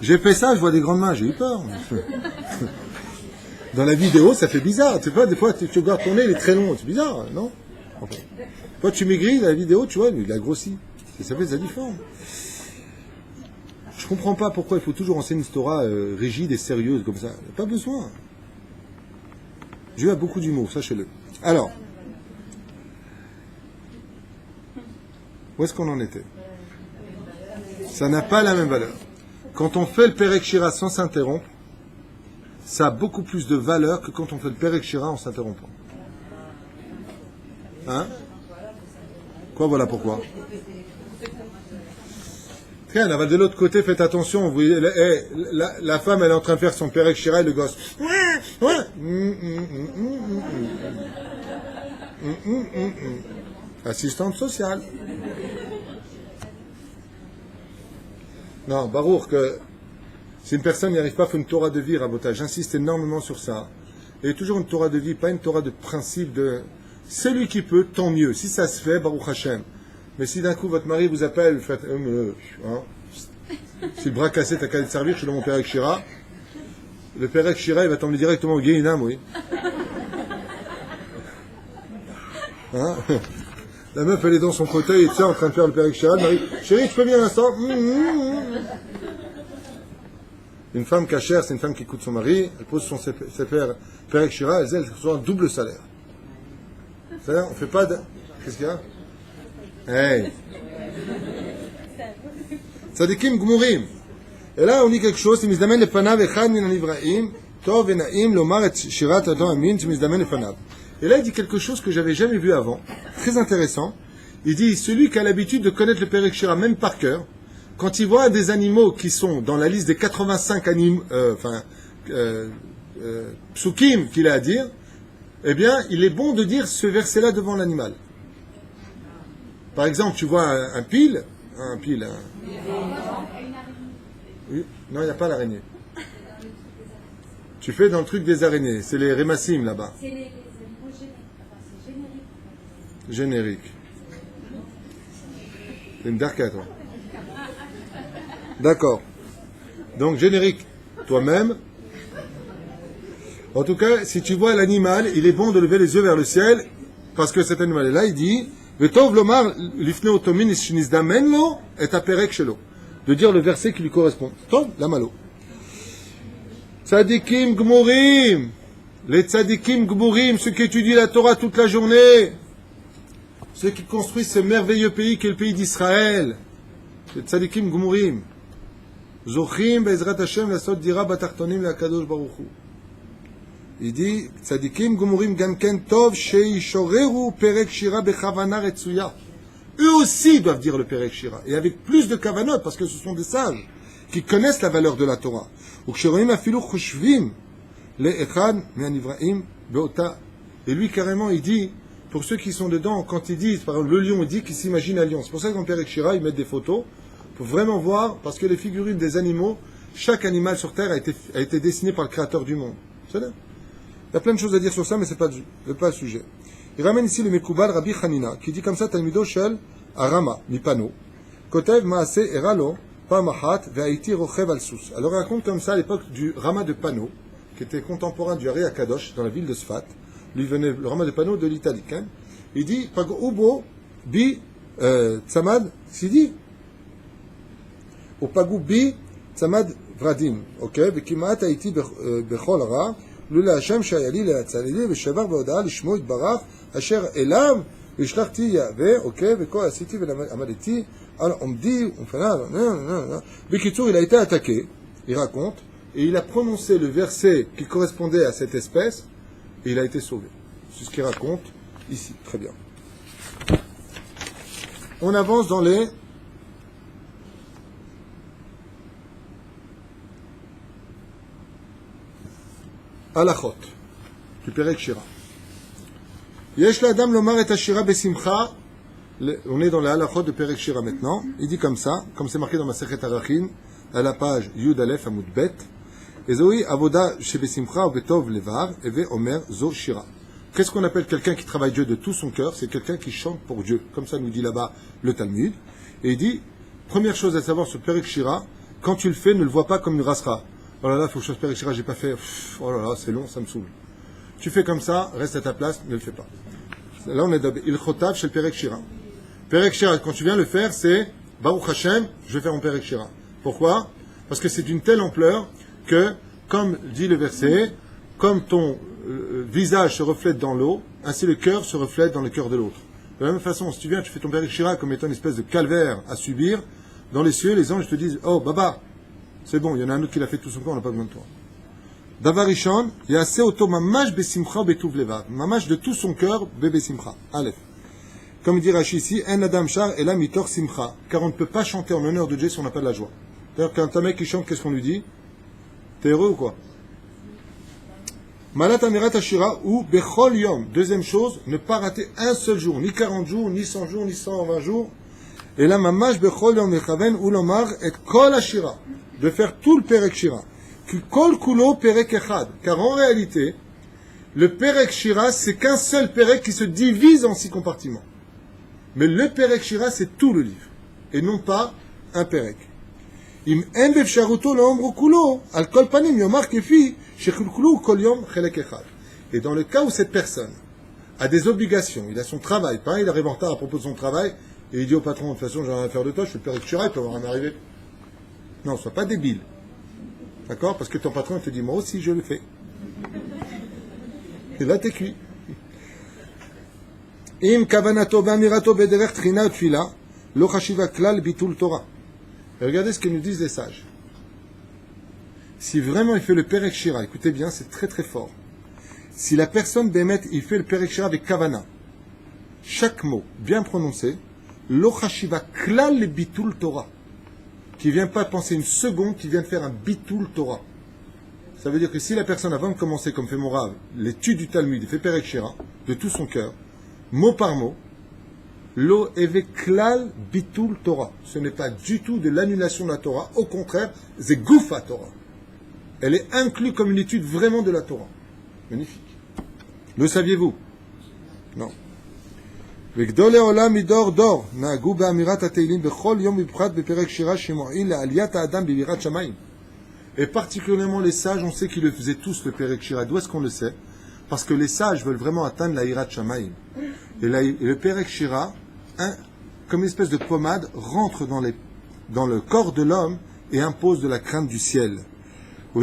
J'ai fait ça, je vois des grandes mains, j'ai eu peur. Dans la vidéo, ça fait bizarre. Tu sais pas, des fois, tu regardes ton nez, il est très long. C'est bizarre, non? Enfin, toi, tu maigris, la vidéo, tu vois, il a grossi. Et ça fait sa différence. Je comprends pas pourquoi il faut toujours enseigner une Torah rigide et sérieuse comme ça. Il n'y a pas besoin. Dieu a beaucoup d'humour, sachez-le. Alors, où est-ce qu'on en était? Ça n'a pas la même valeur. Quand on fait le Perek Shira sans s'interrompre, ça a beaucoup plus de valeur que quand on fait le Perek Shira en s'interrompant. Hein? Quoi, voilà pourquoi? Tiens, là, de l'autre côté, faites attention. Vous, la femme, elle est en train de faire son Perek Shira et le gosse. Assistante sociale. Non, Baruch, que si une personne n'y arrive pas, il faut une Torah de vie, Rabotage. J'insiste énormément sur ça. et toujours une Torah de vie, pas une Torah de principe de celui qui peut, tant mieux. Si ça se fait, Baruch Hashem. Mais si d'un coup votre mari vous appelle, vous faites si le bras cassé, t'as qu'à le servir, je suis dans mon père Ekshira. Le père Ekshira, il va t'emmener directement au Guéhinam, oui. Hein? La meuf, elle est dans son fauteuil, tu sais, en train de faire le père Ekshira. Le mari, chérie, tu peux venir un instant? Une femme cachère, c'est une femme qui écoute son mari, elle pose son père Ekshira, elle reçoit un double salaire. C'est-à-dire, on fait pas de... Qu'est-ce qu'il y a? Hey! Tzadikim Gmurim. Et là, on dit quelque chose, et là, il dit quelque chose que j'avais jamais vu avant, très intéressant. Il dit, celui qui a l'habitude de connaître le Perek Shira, même par cœur, quand il voit des animaux qui sont dans la liste des 85 animaux, psukim qu'il a à dire, eh bien, il est bon de dire ce verset-là devant l'animal. Par exemple, tu vois un pile. Oui, non, il n'y a pas l'araignée. Tu fais dans le truc des araignées, c'est les rémassim là-bas. C'est les animaux génériques. C'est générique. C'est une darka, toi. D'accord. Donc, générique, toi-même. En tout cas, si tu vois l'animal, il est bon de lever les yeux vers le ciel, parce que cet animal est là, il dit, Vetov lomar lifne otomin ishnizdamen lo et aperek shelo. De dire le verset qui lui correspond. Tov, la malo. Tzadikim gmurim. Les tzadikim gmurim, ceux qui étudient la Torah toute la journée. Ceux qui construisent ce merveilleux pays qui est le pays d'Israël. Les tzadikim gmurim. Zochim be'ezrat Hashem lasot dira batartonim le'akadosh baruch hu. Il dit, tzadikim gumurim gamken tov sheishoreru perek shira bechavana retsuya. Eux aussi doivent dire le perek shira. Et avec plus de kavanot, parce que ce sont des sages qui connaissent la valeur de la Torah. Uksheroim afilu chushvim le'echad me'anivraim be'ota. Et lui, carrément, il dit, pour ceux qui sont dedans, quand ils disent, par exemple, le lion, il dit qu'il s'imagine un lion. C'est pour ça que dans perek shira, ils mettent des photos, pour vraiment voir, parce que les figurines des animaux, chaque animal sur Terre a été dessiné par le Créateur du monde. C'est ça? Il y a plein de choses à dire sur ça, mais ce n'est pas le sujet. Il ramène ici le Mekoubal Rabbi Hanina, qui dit comme ça, Talmido Shel Arama, Mipano, Kotev Maase Eralo, Pamahat, Ve'aiti Rochev Al-Sus. Alors il raconte comme ça à l'époque du Rama de Pano, qui était contemporain du Hari Akadosh, dans la ville de Sfat. Lui venait le Rama de Pano de l'Italie. Hein. Il dit, Pago Ubo, Bi, Tzamad, Sidi, ou Pago Bi, Tzamad Vradim, ok, Vekimat Haiti Bechol Ra, לולא השם שהיה לי להצל לי ושבר בהודעה לשמו יתברך אשר אליו והשלחתי יהווה עוקב וכה עשיתי ועמדתי על עומדי ומפניו. בקיצור, il a été attaqué, il raconte, et il a prononcé le verset qui correspondait à cette espèce et il a été sauvé. C'est ce qu'il raconte ici. Très bien. On avance dans les Halachot, du Perek Shira. Yesh l'adam lomar et Ashira besimcha. On est dans les Halachot de Perek Shira maintenant. Il dit comme ça, comme c'est marqué dans Masechet Arachin, à la page Yud Aleph Amud Bet. Ezoi avoda shebesimcha ou betov levar eve omer zo shira. Qu'est-ce qu'on appelle quelqu'un qui travaille Dieu de tout son cœur? C'est quelqu'un qui chante pour Dieu. Comme ça nous dit là-bas le Talmud. Et il dit, première chose à savoir sur Perek Shira, quand tu le fais, ne le vois pas comme une rasra. Oh là là, il faut que je fasse Perek Shira, j'ai pas fait. Oh là là, c'est long, ça me saoule. Tu fais comme ça, reste à ta place, ne le fais pas. Là, on est dans Il Chotav chez le Perek Shira. Perek Shira, quand tu viens le faire, c'est Baruch Hashem, je vais faire mon Perek Shira. Pourquoi? Parce que c'est d'une telle ampleur que, comme dit le verset, comme ton visage se reflète dans l'eau, ainsi le cœur se reflète dans le cœur de l'autre. De la même façon, si tu viens, tu fais ton Perek Shira comme étant une espèce de calvaire à subir, dans les cieux, les anges te disent, oh, Baba, c'est bon, il y en a un autre qui l'a fait tout son corps, on n'a pas besoin de toi. Davar Rishon, yaseh oto mamash besimcha betuv levav. Mamash de tout son cœur, bebe simcha. Aleph. Comme dit Rashi ici, en adam shar ela mitor simcha. Car on ne peut pas chanter en l'honneur de Dieu si on n'a pas de la joie. D'ailleurs, quand un mec qui chante, qu'est-ce qu'on lui dit? T'es heureux ou quoi? Malat amirat ashira ou bechol yom. Deuxième chose, ne pas rater un seul jour, ni 40 jours, ni 100 jours, ni 120 jours. Et là, mamash bechol yom mechaven ou lomar et kol ashira. De faire tout le Perek Shira. Kol kulo Perek Echad. Car en réalité, Le Perek Shira, c'est qu'un seul Perek qui se divise en 6 compartiments. Mais le Perek Shira, c'est tout le livre, et non pas un Perek. Im en befsharuto leomro kulo, al kol panim yomar kefi, shekulkulu kol yom chelek echad. Et dans le cas où cette personne a des obligations, il a son travail, pas il arrive en retard à propos de son travail, et il dit au patron, de toute façon, j'ai rien à faire de toi, je fais le Perek Shira, il peut avoir un arrivé. Non, sois pas débile. D'accord? Parce que ton patron te dit, moi aussi, je le fais. Et là, t'es cuit. Im kavanato b'amirato b'derech tchina tfila, lo chashiva klal bitul Torah. Et regardez ce que nous disent les sages. Si vraiment il fait le Perek Shira, écoutez bien, c'est très très fort. Si la personne bémet, il fait le Perek Shira avec kavana, chaque mot bien prononcé, lo chashiva klal bitul Torah, qui vient pas penser une seconde, qui vient de faire un bitul Torah. Ça veut dire que si la personne, avant de commencer, comme fait mon Rav, l'étude du Talmud, il fait Perek Shira, de tout son cœur, mot par mot, lo eve klal bitul Torah. Ce n'est pas du tout de l'annulation de la Torah, au contraire, c'est goufa Torah. Elle est inclue comme une étude vraiment de la Torah. Magnifique. Le saviez-vous? Non. וגדולי עולם מדור דור נהגו באמירת התהילים בכל יום בפרט בפרק שירה שמועיל לעליית האדם ביראת שמיים. Et particulièrement les sages, on sait qu'ils le faisaient tous le Perek Shira. D'où est-ce qu'on le sait? Parce que les sages veulent vraiment atteindre la Hirat Shamayim. Et le Perek Shira, comme une espèce de pommade, rentre dans le corps de l'homme et impose de la crainte du ciel. Et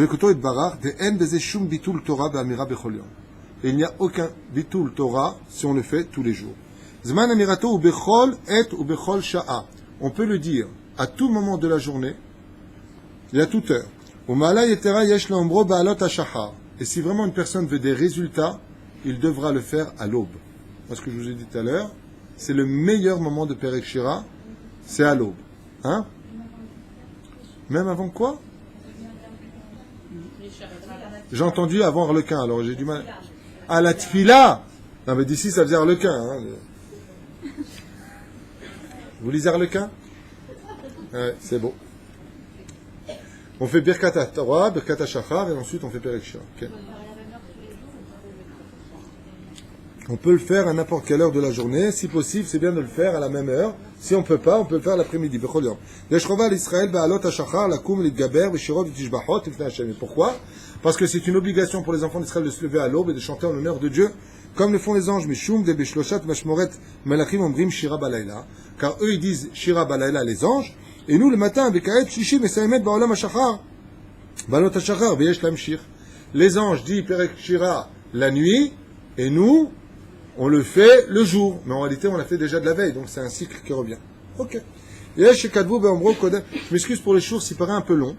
il n'y a aucun bitul Torah si on le fait tous les jours. Zman amirato ou bechol et ou bechol sha'a. On peut le dire à tout moment de la journée et à toute heure. Et si vraiment une personne veut des résultats, il devra le faire à l'aube. Parce que je vous ai dit tout à l'heure, c'est le meilleur moment de Perek Shira, c'est à l'aube. Hein? Même avant quoi? J'ai entendu avant Harlequin, alors j'ai du mal. À la Tfila! Non mais d'ici ça faisait Harlequin. Hein. Vous lisez Harlequin? Ouais, c'est beau. On fait Birkat Torah, Birkat Shachar, et ensuite on fait Perek Shira. Okay. On peut le faire à n'importe quelle heure de la journée. Si possible, c'est bien de le faire à la même heure. Si on ne peut pas, on peut le faire l'après-midi. Pourquoi? Parce que c'est une obligation pour les enfants d'Israël de se lever à l'aube et de chanter en l'honneur de Dieu, comme le font les anges. Car eux, ils disent Shira Balayla, les anges. Et nous, le matin, avec Aet Shishi, mais ça émet Baolam HaShachar. Balot HaShachar, Veyesh Lam Shir. Les anges disent Perek Shira la nuit, et nous, on le fait le jour. Mais en réalité, on l'a fait déjà de la veille, donc c'est un cycle qui revient. Ok. Je m'excuse pour les choses, ça paraît un peu long,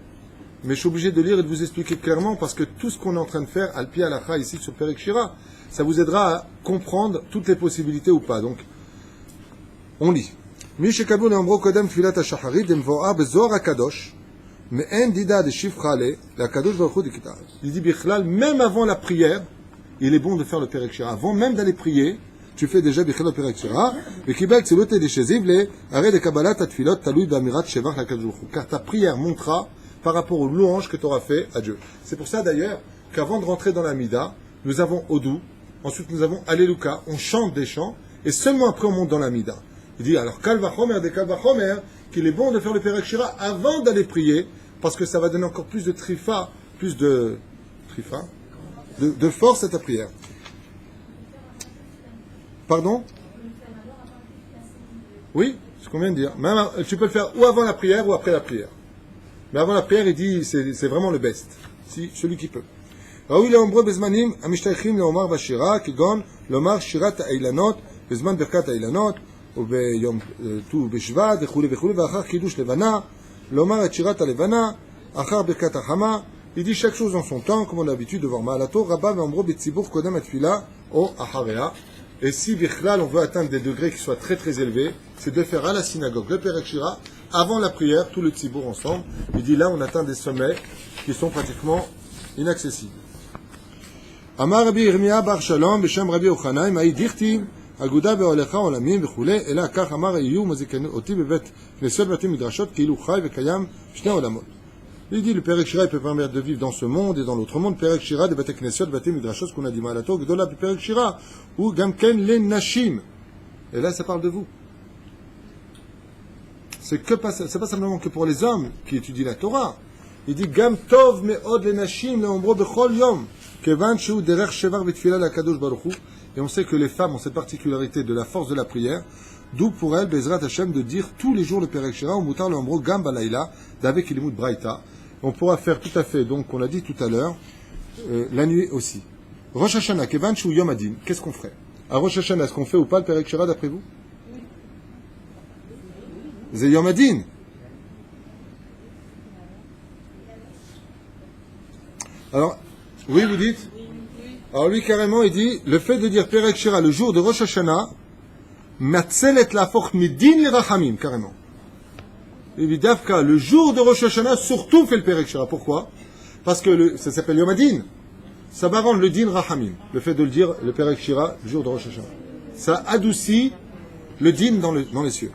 mais je suis obligé de lire et de vous expliquer clairement, parce que tout ce qu'on est en train de faire, Al-Pi Al-Acha, ici sur Perek Shira, ça vous aidera à comprendre toutes les possibilités ou pas. Donc, on lit. מי שקבלו לאמרו קודם תפילת השחרית דמבואר בזוהר הקדוש מאין דידה דשפחה לקדוש ברוך הוא דכתב. Il dit Bichlal, même avant la prière, il est bon de faire le Perek Shira. Avant même d'aller prier, tu fais déjà Bichlal le Perek Shira. וקיבל צילותי דשזיב הרי דקבלת התפילות תלוי באמירת שבח לקדוש ברוך הוא. Car ta prière montrera par rapport aux louanges que tu auras fait à Dieu. C'est pour ça d'ailleurs qu'avant de rentrer dans la Mida, nous avons Odou, ensuite nous avons Alléluia, on chante des chants, et seulement après on monte dans la Mida. Il dit alors Kal Vachomer de Kal Vachomer qu'il est bon de faire le Perek Shira avant d'aller prier, parce que ça va donner encore plus de trifa, plus de trifa, de force à ta prière. Pardon? Oui, ce qu'on vient de dire. Même, tu peux le faire ou avant la prière ou après la prière. Mais avant la prière, il dit c'est vraiment le best. Si celui qui peut. ראוי לאומרו בזמנים המשתייכים לאומר בשירה, כגון לומר שירת האילנות בזמן ברכת האילנות וביום ט"ו בשבט וכו' וכו' ואחר קידוש לבנה, לומר את שירת הלבנה, אחר ברכת החמה. Il dit chaque chose en son temps, comme on a l'habitude de voir Mahalato, Rabba ואומרו בציבור קודם התפילה או אחריה. Et si Bichlal, on veut atteindre des degrés qui soient très très élevés, c'est de faire à la synagogue le Perek Shira avant la prière, tout le tzibour ensemble. Il dit là, on atteint des sommets qui sont pratiquement inaccessibles. אמר רבי ירמיה בר שלום בשם רבי יוחנן, מהי דיכתיב אגודה באוהליך עולמים וכולי, אלא כך אמר יהיו מזיקים אותי בבית כנסיות בתים מדרשות כאילו חי וקיים שני עולמות. Il dit le Perek Shira peut permettre de vivre dans ce monde et dans l'autre monde. Perek Shira de Bate Knesiot, Bate Midrashot, qu'on a dit Malato, Gdola, Perek Shira, ou Gamken les Nashim. Et là, ça parle de vous. C'est pas simplement que pour les hommes qui étudient la Torah. Il dit Gam Tov Me'od les Nashim, le Ombro Bechol Yom, Kevan Sheu Derer Shevar Betfila la Kadosh Baruch Hu. Et on sait que les femmes ont cette particularité de la force de la prière, d'où pour elles, Bezrat Hashem, de dire tous les jours le Perek Shira, ou Mutar le Ombro Gam Balayla, d'avec Ilimut Braïta. On pourra faire tout à fait, donc on l'a dit tout à l'heure, la nuit aussi. Rosh Hashanah, Kevan Sheu Yom Adin, qu'est-ce qu'on ferait? À Rosh Hashanah, est-ce qu'on fait ou pas le Perek Shira d'après vous? C'est Yom Adin. Alors, oui, vous dites? Alors lui, carrément, il dit, le fait de dire Perek Shira le jour de Rosh Hashanah, Matzelet la force midin les rachamim, carrément. Et dit, Davka, le jour de Rosh Hashanah, surtout fait le Perek Shira. Pourquoi? Parce que ça s'appelle Yom Adin. Ça va rendre le din rachamim. Le fait de le dire, le Perek Shira, le jour de Rosh Hashanah. Ça adoucit le din dans les cieux.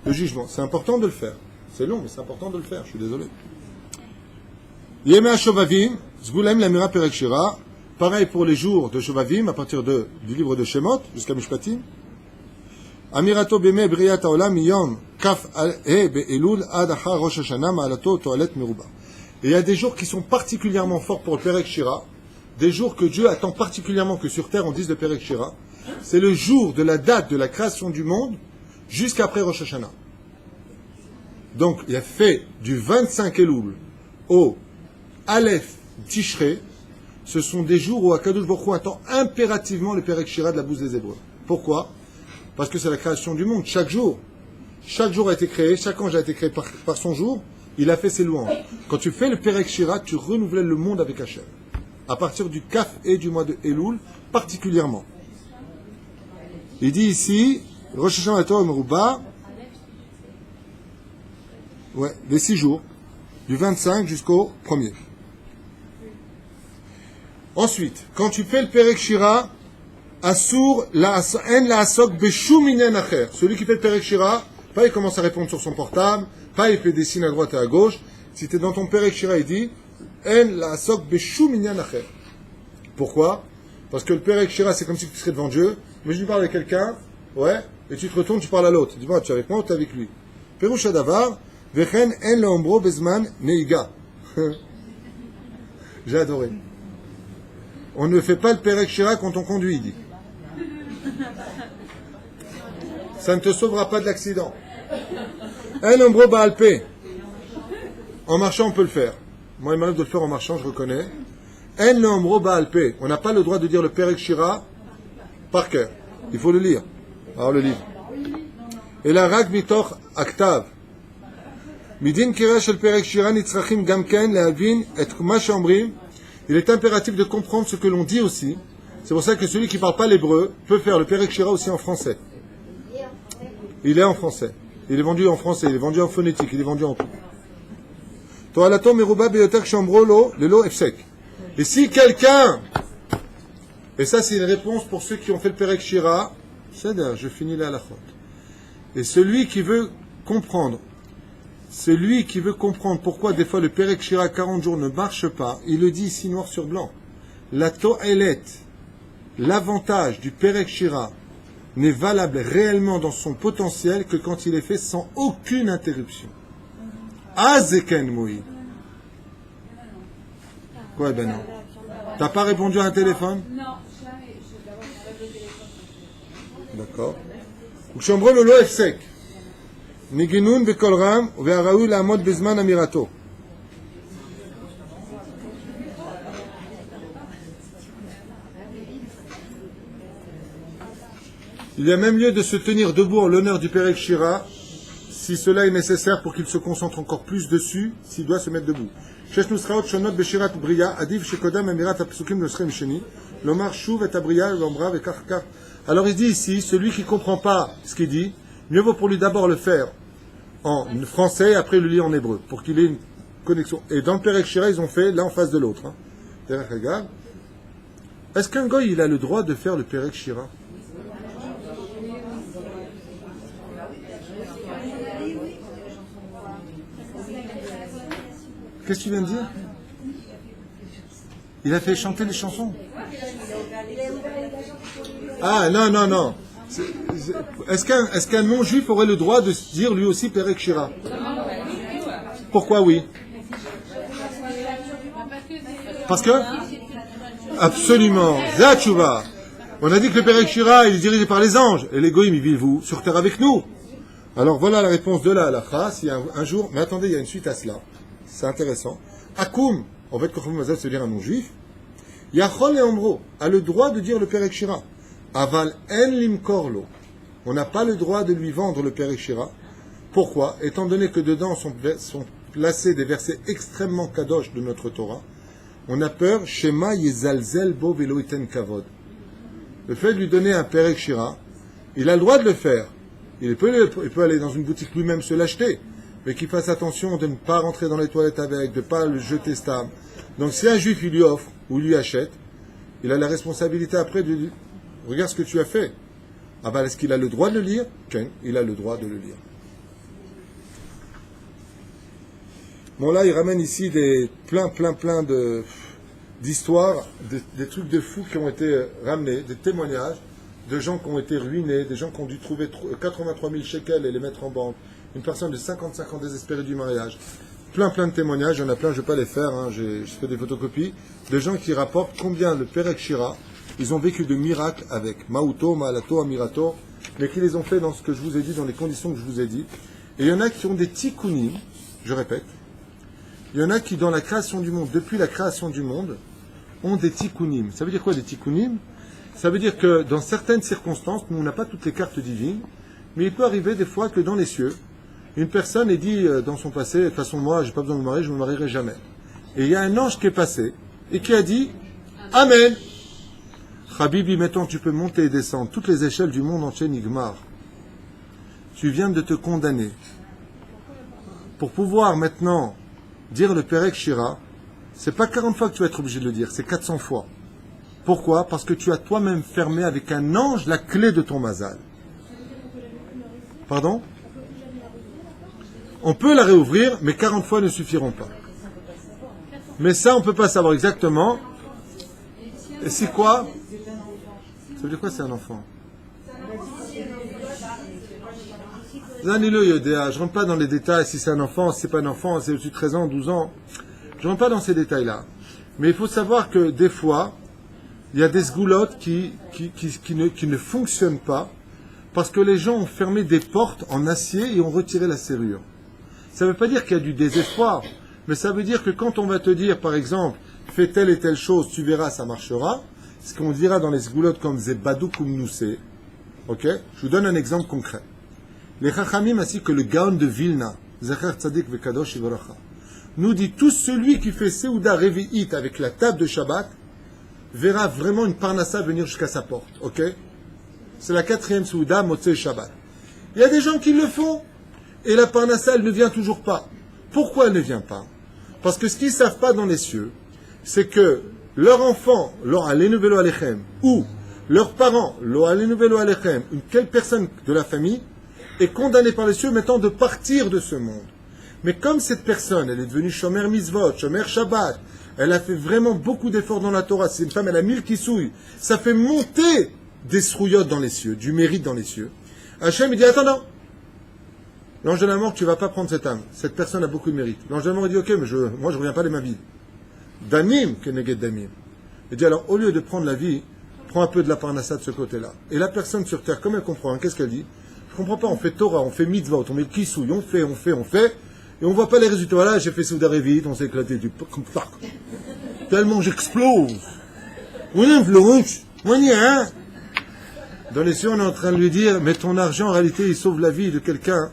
Le jugement. C'est important de le faire. C'est long, mais c'est important de le faire. Je suis désolé. Yemei HaShovavim, Zgulem Lamira Perek Shira. Pareil pour les jours de Shovavim, à partir du livre de Shemot, jusqu'à Mishpatim. Amirato Beme Briat Haolam Yom Kaf Be'elul Ad Achar Rosh Hashanah Ma'alato Toalet Meruba. Et il y a des jours qui sont particulièrement forts pour le Perek Shira, des jours que Dieu attend particulièrement que sur terre on dise le Perek Shira. C'est le jour de la date de la création du monde jusqu'après Rosh Hashanah. Donc, il a fait du 25 Elul au Aleph Tishrei. Ce sont des jours où Akadosh Baruch Hu attend impérativement le Perek Shira de la bouche des Hébreux. Pourquoi? Parce que c'est la création du monde. Chaque jour a été créé, chaque ange a été créé par son jour. Il a fait ses louanges. Quand tu fais le Perek Shira, tu renouvelles le monde avec Hachem. À partir du Kaf et du mois de Elul, particulièrement. Il dit ici, Rosh Hashanah Torah Meruba, les 6 jours, du 25 jusqu'au 1er. Ensuite, quand tu fais le Perek Shira, Asur la en la asok beshum inen acher. Celui qui fait le Perek Shira, pas il commence à répondre sur son portable, pas il fait des signes à droite et à gauche. Si tu es dans ton Perek Shira, il dit en la asok beshum inen acher. Pourquoi? Parce que le Perek Shira, c'est comme si tu serais devant Dieu. Mais je lui parle avec quelqu'un, et tu te retournes, tu parles à l'autre. Tu dis, bon, tu es avec moi ou tu es avec lui? Perush Hadavar, vechen en leombro bezman neiga. J'ai adoré. On ne fait pas le Perek Shira quand on conduit, il dit. Ça ne te sauvera pas de l'accident. Un ombro baalpé. En marchant, on peut le faire. Moi, il m'arrive de le faire en marchant, je reconnais. Un ombro baalpé. On n'a pas le droit de dire le Perek Shira par cœur. Il faut le lire. Alors le livre. Et la rak mitoch aktav. Midin kira shel Perek Shira nitzrachim gamken lehavin et ma shomrim. Il est impératif de comprendre ce que l'on dit aussi. C'est pour ça que celui qui ne parle pas l'hébreu peut faire le Perek Shira aussi en français. Il est en français. Il est vendu en français, il est vendu en phonétique, il est vendu en tout. Toalato meruba beyoter shambro lo lelo efsek. Et si quelqu'un, et ça c'est une réponse pour ceux qui ont fait le Perek Shira, c'est-à-dire, je finis là à la faute. Et celui qui veut comprendre pourquoi des fois le Perek Shira 40 jours ne marche pas, il le dit ici noir sur blanc. La To'elet, l'avantage du Perek Shira, n'est valable réellement dans son potentiel que quand il est fait sans aucune interruption. Azeken Moï. Quoi, ben non. T'as pas répondu à un téléphone? Non, jamais. D'abord, j'enlève le téléphone. D'accord. Ukshomro lolo efsek. Niginun bekol ram, ve'araou la'amod bezman amirato. Il y a même lieu de se tenir debout en l'honneur du Perek Shira, si cela est nécessaire pour qu'il se concentre encore plus dessus, s'il doit se mettre debout. Shesh nusraot shonot beshirat bria, adiv shekodam amirat apsukim nosrem sheni, lomar shuv et abria, lombra et karkar. Alors il dit ici, celui qui ne comprend pas ce qu'il dit, mieux vaut pour lui d'abord le faire en français et après le lire en hébreu, pour qu'il ait une connexion. Et dans le Perek Shira, ils ont fait l'un en face de l'autre. Regarde. Est-ce qu'un goy, il a le droit de faire le Perek Shira? Qu'est-ce que tu viens de dire? Il a fait chanter les chansons. Ah, non, non, non. Est-ce qu'un non-juif aurait le droit de se dire lui aussi Perek Shira? Pourquoi oui? Parce que absolument. Zatchouva. On a dit que le Perek Shira, il est dirigé par les anges. Et les goïms, ils vivent où? Sur terre avec nous. Alors voilà la réponse de la halakha. Si un jour... Mais attendez, il y a une suite à cela. C'est intéressant. Akoum, en fait, Kochom Mazal, c'est dire un non-juif. Yachol et Omro a le droit de dire le Perek Shira. Aval en limkorlo. On n'a pas le droit de lui vendre le Perek Shira. Pourquoi? Étant donné que dedans sont placés des versets extrêmement kadosh de notre Torah, on a peur, Shema yezalzel bo velo iten kavod. Le fait de lui donner un Perek Shira, il a le droit de le faire. Il peut aller dans une boutique lui-même se l'acheter, mais qu'il fasse attention de ne pas rentrer dans les toilettes avec, de ne pas le jeter stable. Donc si un juif il lui offre ou lui achète, il a la responsabilité après de dire, regarde ce que tu as fait. Ah ben, est-ce qu'il a le droit de le lire? Il a le droit de le lire. Bon là, il ramène ici plein d'histoires, des trucs de fous qui ont été ramenés, des témoignages de gens qui ont été ruinés, des gens qui ont dû trouver 83 000 shekels et les mettre en banque, une personne de 55 ans désespérée du mariage. Plein de témoignages, il y en a plein, je ne vais pas les faire, hein, j'ai fait des photocopies, de gens qui rapportent combien le Perek Shira, ils ont vécu de miracles avec Mauto, Malato, Amirato, mais qui les ont fait dans ce que je vous ai dit, dans les conditions que je vous ai dit. Et il y en a qui ont des tikkunim, je répète, il y en a qui, dans la création du monde, depuis la création du monde, ont des tikkunim. Ça veut dire quoi, des tikkunim? Ça veut dire que dans certaines circonstances, nous, on n'a pas toutes les cartes divines, mais il peut arriver des fois que dans les cieux, une personne ait dit dans son passé, de toute façon, moi, j'ai pas besoin de me marier, je ne me marierai jamais. Et il y a un ange qui est passé et qui a dit Amen. Habibi, maintenant, tu peux monter et descendre toutes les échelles du monde entier, Nigmar. Tu viens de te condamner. Pour pouvoir maintenant dire le Perek Shira, c'est pas 40 fois que tu vas être obligé de le dire, c'est 400 fois. Pourquoi? Parce que tu as toi-même fermé avec un ange la clé de ton mazal. Pardon? On peut la réouvrir, mais 40 fois ne suffiront pas. Mais ça, on ne peut pas savoir exactement. Et c'est quoi? Ça veut dire quoi, c'est un enfant? Zanilo Yodéa, je ne rentre pas dans les détails, si c'est un enfant, si c'est pas un enfant, si c'est au-dessus de 13 ans, 12 ans. Je ne rentre pas dans ces détails-là. Mais il faut savoir que des fois, il y a des sgoulottes qui ne fonctionnent pas parce que les gens ont fermé des portes en acier et ont retiré la serrure. Ça ne veut pas dire qu'il y a du désespoir, mais ça veut dire que quand on va te dire, par exemple, fais telle et telle chose, tu verras, ça marchera, ce qu'on dira dans les sgoulottes comme Zebadou Kumnousé, ok? Je vous donne un exemple concret. Les Chachamim ainsi que le Gaon de Vilna, Zachar Tzadik Vekadosh Ivracha, nous dit tout celui qui fait Seouda Revi'it avec la table de Shabbat verra vraiment une parnassa venir jusqu'à sa porte, ok? C'est la 4e Seouda, Motzei Shabbat. Il y a des gens qui le font, et la parnassa, elle ne vient toujours pas. Pourquoi elle ne vient pas? Parce que ce qu'ils ne savent pas dans les cieux, c'est que leur enfant, lo alenu velo alechem, ou leurs parents, lo alenu velo alechem, une telle personne de la famille, est condamnée par les cieux maintenant de partir de ce monde. Mais comme cette personne, elle est devenue Shomer Mitzvot, Shomer Shabbat, elle a fait vraiment beaucoup d'efforts dans la Torah, c'est une femme, elle a 1000 kisouilles, ça fait monter des srouillottes dans les cieux, du mérite dans les cieux. Hachem, il dit, attends, l'ange de la mort, tu ne vas pas prendre cette âme. Cette personne a beaucoup de mérite. L'ange de la mort, il dit, ok, mais moi, je ne reviens pas les mains vides. Damim, keneged damim. Il dit, alors, au lieu de prendre la vie, prends un peu de la parnassa de ce côté-là. Et la personne sur terre, comme elle comprend, qu'est-ce qu'elle dit? Je ne comprends pas, on fait Torah, on fait mitzvah, on met le kisouille, on fait, et on ne voit pas les résultats. Voilà, j'ai fait Soudaré vite, on s'est éclaté du... Tellement j'explose. Dans les cieux, on est en train de lui dire, mais ton argent, en réalité, il sauve la vie de quelqu'un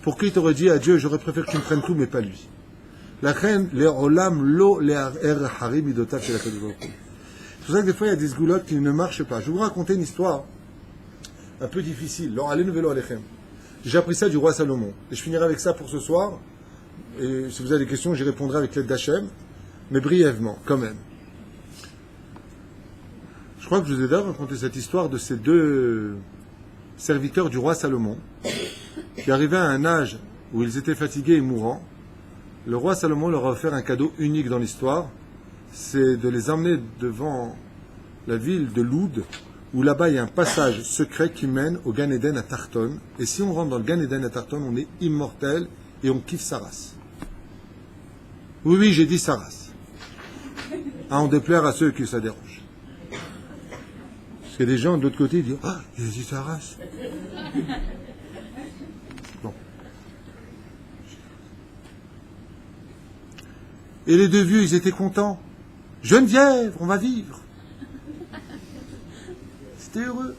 pour qui t'aurait dit à Dieu, j'aurais préféré que tu me prennes tout, mais pas lui. La reine, les olam, lo, les harim, idotav, c'est la C'est pour ça que des fois, il y a des sgoulottes qui ne marchent pas. Je vais vous raconter une histoire un peu difficile. J'ai appris ça du roi Salomon. Et je finirai avec ça pour ce soir. Et si vous avez des questions, j'y répondrai avec l'aide d'Hachem. Mais brièvement, quand même. Je crois que je vous ai déjà raconté cette histoire de ces deux serviteurs du roi Salomon qui arrivaient à un âge où ils étaient fatigués et mourants. Le roi Salomon leur a offert un cadeau unique dans l'histoire, c'est de les emmener devant la ville de Loud, où là-bas il y a un passage secret qui mène au Gan Eden à Tarton. Et si on rentre dans le Gan Eden à Tarton, on est immortel et on kiffe sa race. Oui, oui, j'ai dit sa race. Ah, on déplaire à ceux qui ça dérange. Parce qu'il y a des gens de l'autre côté qui disent ah, il a dit sa race. Bon. Et les deux vieux, ils étaient contents. Geneviève, on va vivre. C'était heureux.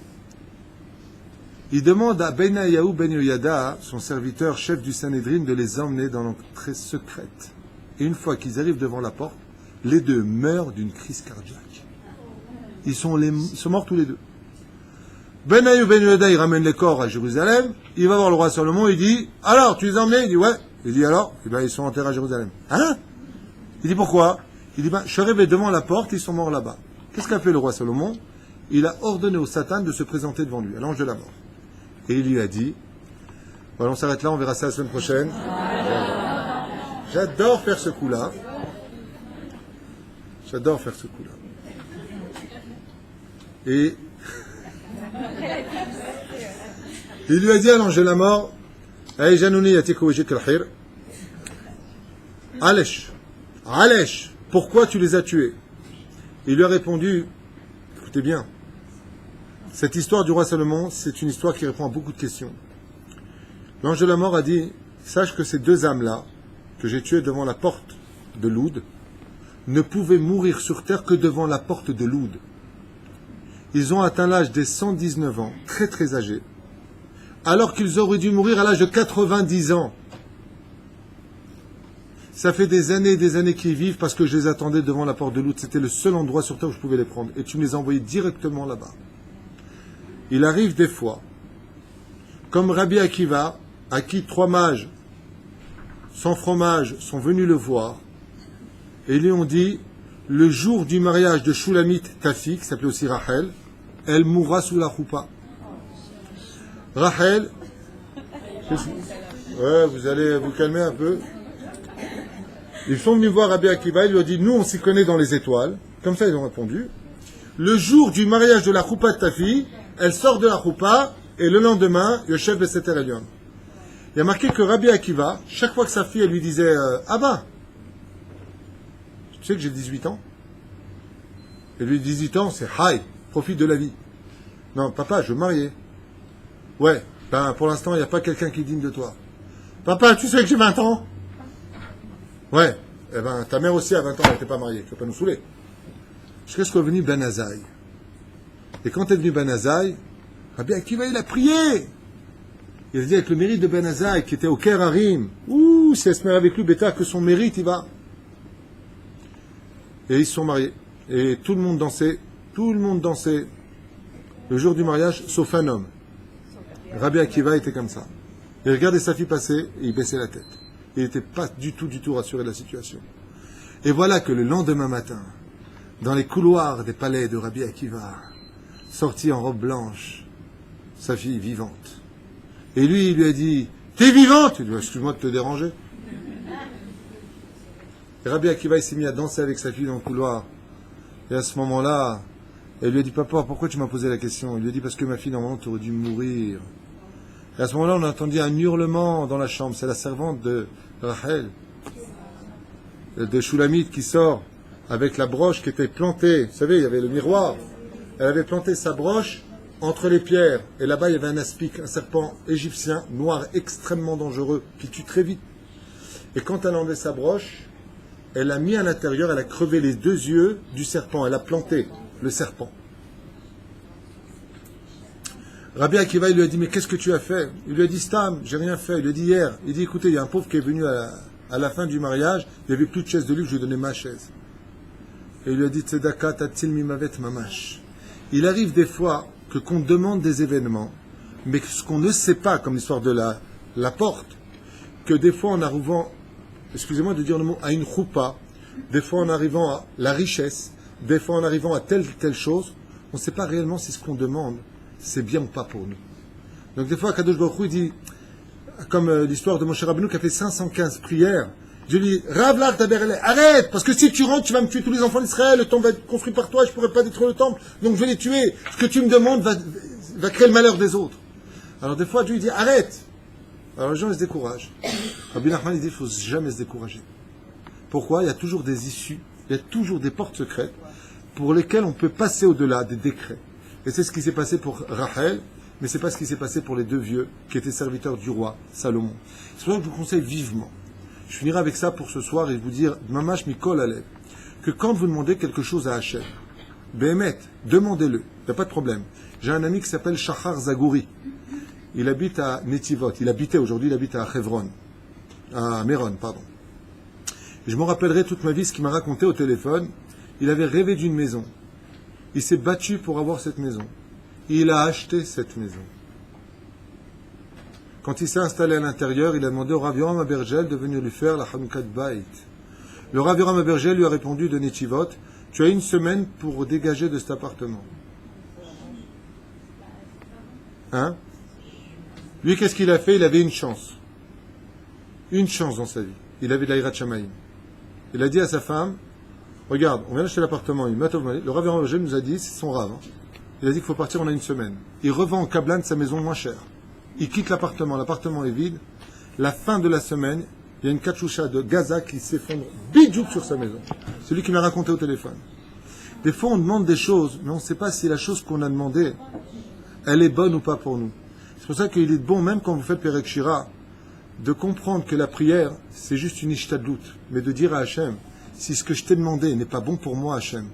Il demande à Benayahu Ben Yoyada, son serviteur, chef du Sanhédrin, de les emmener dans l'entrée secrète. Et une fois qu'ils arrivent devant la porte, les deux meurent d'une crise cardiaque. Ils sont morts tous les deux. Benayahu Ben Yoyada, il ramène les corps à Jérusalem. Il va voir le roi Salomon, il dit « Alors, tu les as emmenés ?» Il dit « Ouais. » Il dit « Alors ?» Eh bien, ils sont enterrés à Jérusalem. « Hein ?» Il dit « Pourquoi ?» Il dit « Je suis arrivé devant la porte, ils sont morts là-bas. » Qu'est-ce qu'a fait le roi Salomon? Il a ordonné au Satan de se présenter devant lui, à l'ange de la mort. Et il lui a dit, voilà, on s'arrête là, on verra ça la semaine prochaine. J'adore faire ce coup-là. J'adore faire ce coup-là. Et il lui a dit à l'ange de la mort, Hey Janouni yatikou wajik al-hir. Alesh, Alesh, pourquoi tu les as tués? Il lui a répondu, écoutez bien, cette histoire du roi Salomon, c'est une histoire qui répond à beaucoup de questions. L'ange de la mort a dit, sache que ces deux âmes-là, que j'ai tuées devant la porte de Loud, ne pouvaient mourir sur terre que devant la porte de Loud. Ils ont atteint l'âge des 119 ans, très très âgés, alors qu'ils auraient dû mourir à l'âge de 90 ans. Ça fait des années qu'ils vivent parce que je les attendais devant la porte de Loud. C'était le seul endroit sur terre où je pouvais les prendre. Et tu me les as envoyés directement là-bas. Il arrive des fois, comme Rabbi Akiva, à qui 3 mages sans fromage sont venus le voir, et lui ont dit, le jour du mariage de Shulamit, ta fille, qui s'appelait aussi Rachel, elle mourra sous la choupa. Rachel, ouais, vous allez vous calmer un peu. Ils sont venus voir Rabbi Akiva, ils lui ont dit, nous on s'y connaît dans les étoiles. Comme ça ils ont répondu. Le jour du mariage de la choupa de ta fille, elle sort de la choupa, et le lendemain, Yoshev Beseter Elyon. Il y a marqué que Rabbi Akiva, chaque fois que sa fille, elle lui disait Abba, tu sais que j'ai 18 ans? Et lui, 18 ans, c'est Haï, profite de la vie. Non, papa, je veux me marier. Ouais, ben pour l'instant, il n'y a pas quelqu'un qui est digne de toi. Papa, tu sais que j'ai 20 ans? Ouais, eh ben ta mère aussi à 20 ans, elle n'était pas mariée, tu ne vas pas nous saouler. Jusqu'à ce qu'est venu Ben Azaï. Et quand est venu Ben Azaï, Rabbi Akiva, il a prié. Il a dit avec le mérite de Ben Azaï, qui était au Ker Harim, ouh, si elle se met avec lui, bêta, que son mérite, il va. Et ils se sont mariés. Et tout le monde dansait le jour du mariage, sauf un homme. Rabbi Akiva était comme ça. Il regardait sa fille passer et il baissait la tête. Il n'était pas du tout rassuré de la situation. Et voilà que le lendemain matin, dans les couloirs des palais de Rabbi Akiva, sortit en robe blanche, sa fille vivante. Et lui, il lui a dit, t'es vivante? Il lui a dit, excuse-moi de te déranger. Et Rabbi Akiva, il s'est mis à danser avec sa fille dans le couloir. Et à ce moment-là, elle lui a dit, papa, pourquoi tu m'as posé la question? Il lui a dit, parce que ma fille, normalement, t'aurais dû mourir. Et à ce moment-là, on a entendu un hurlement dans la chambre. C'est la servante de Rachel, de Shulamit, qui sort avec la broche qui était plantée. Vous savez, il y avait le miroir. Elle avait planté sa broche entre les pierres. Et là-bas, il y avait un aspic, un serpent égyptien, noir, extrêmement dangereux, qui tue très vite. Et quand elle a enlevé sa broche, elle a mis à l'intérieur, elle a crevé les 2 yeux du serpent. Elle a planté le serpent. Rabbi Akiva, il lui a dit, mais qu'est-ce que tu as fait? Il lui a dit, Stam, j'ai rien fait. Il lui a dit hier. Il dit, écoutez, il y a un pauvre qui est venu à la fin du mariage, il n'y avait plus de chaise de lui, je lui ai donné ma chaise. Et il lui a dit, Tzedaka tatil mimavet mamash. Il arrive des fois qu'on demande des événements, mais ce qu'on ne sait pas, comme l'histoire de la porte, que des fois en arrivant, excusez-moi de dire le mot, à une choupa, des fois en arrivant à la richesse, des fois en arrivant à telle chose, on ne sait pas réellement si ce qu'on demande, c'est bien ou pas pour nous. Donc des fois, Kadosh Baruch Hu, il dit, comme l'histoire de Moshe Rabbeinu qui a fait 515 prières, Dieu lui dit, Rav Lach Taberele, arrête, parce que si tu rentres, tu vas me tuer tous les enfants d'Israël, le temple va être construit par toi, je ne pourrai pas détruire le temple, donc je vais les tuer. Ce que tu me demandes va créer le malheur des autres. Alors des fois, Dieu lui dit, arrête. Alors les gens, ils se découragent. Rabbi Nachman, il dit, il ne faut jamais se décourager. Pourquoi? Il y a toujours des issues, il y a toujours des portes secrètes pour lesquelles on peut passer au-delà des décrets. Et c'est ce qui s'est passé pour Rachel, mais ce n'est pas ce qui s'est passé pour les deux vieux qui étaient serviteurs du roi Salomon. C'est pour ça que je vous conseille vivement. Je finirai avec ça pour ce soir et vous dire, Mamash Mikol Alev, que quand vous demandez quelque chose à Hachem, Béhémet, demandez-le, il n'y a pas de problème. J'ai un ami qui s'appelle Shachar Zagouri. Il habite à Netivot, aujourd'hui il habite à Hebron, à Méron, pardon. Et je me rappellerai toute ma vie ce qu'il m'a raconté au téléphone. Il avait rêvé d'une maison. Il s'est battu pour avoir cette maison. Et il a acheté cette maison. Quand il s'est installé à l'intérieur, il a demandé au Rav Yoram Abergel de venir lui faire la Hanoukat Bait. Le Rav Yoram Abergel lui a répondu de Netivot, tu as une semaine pour dégager de cet appartement. Hein? Lui, qu'est-ce qu'il a fait? Il avait une chance. Une chance dans sa vie. Il avait de l'Aïrat Shamaïm. Il a dit à sa femme, regarde, on vient d'acheter l'appartement. Le Rav Yoram Abergel nous a dit, c'est son Rav. Hein. Il a dit qu'il faut partir, on a une semaine. Il revend en Kablan sa maison moins chère. Il quitte l'appartement est vide. La fin de la semaine, il y a une kachoucha de Gaza qui s'effondre bidjouk sur sa maison. C'est lui qui m'a raconté au téléphone. Des fois, on demande des choses, mais on ne sait pas si la chose qu'on a demandée, elle est bonne ou pas pour nous. C'est pour ça qu'il est bon, même quand vous faites Perek Shira, de comprendre que la prière, c'est juste une ishtadlout, mais de dire à Hachem, si ce que je t'ai demandé n'est pas bon pour moi, Hachem,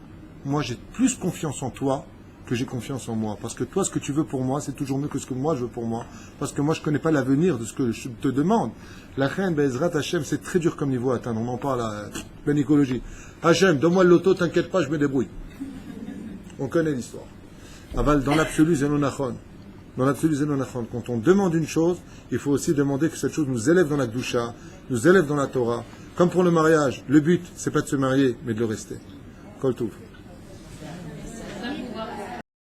moi j'ai plus confiance en toi que j'ai confiance en moi. Parce que toi, ce que tu veux pour moi, c'est toujours mieux que ce que moi je veux pour moi. Parce que moi, je ne connais pas l'avenir de ce que je te demande. La reine Bezrat Hachem, c'est très dur comme niveau à atteindre. On en parle à la écologie. Hachem, donne-moi le loto, t'inquiète pas, je me débrouille. On connaît l'histoire. Aval, dans l'absolu, Zenonachon. Dans l'absolu, Zenonachon. Quand on demande une chose, il faut aussi demander que cette chose nous élève dans la Gdusha, nous élève dans la Torah. Comme pour le mariage, le but, c'est pas de se marier, mais de le rester. Kol Touv.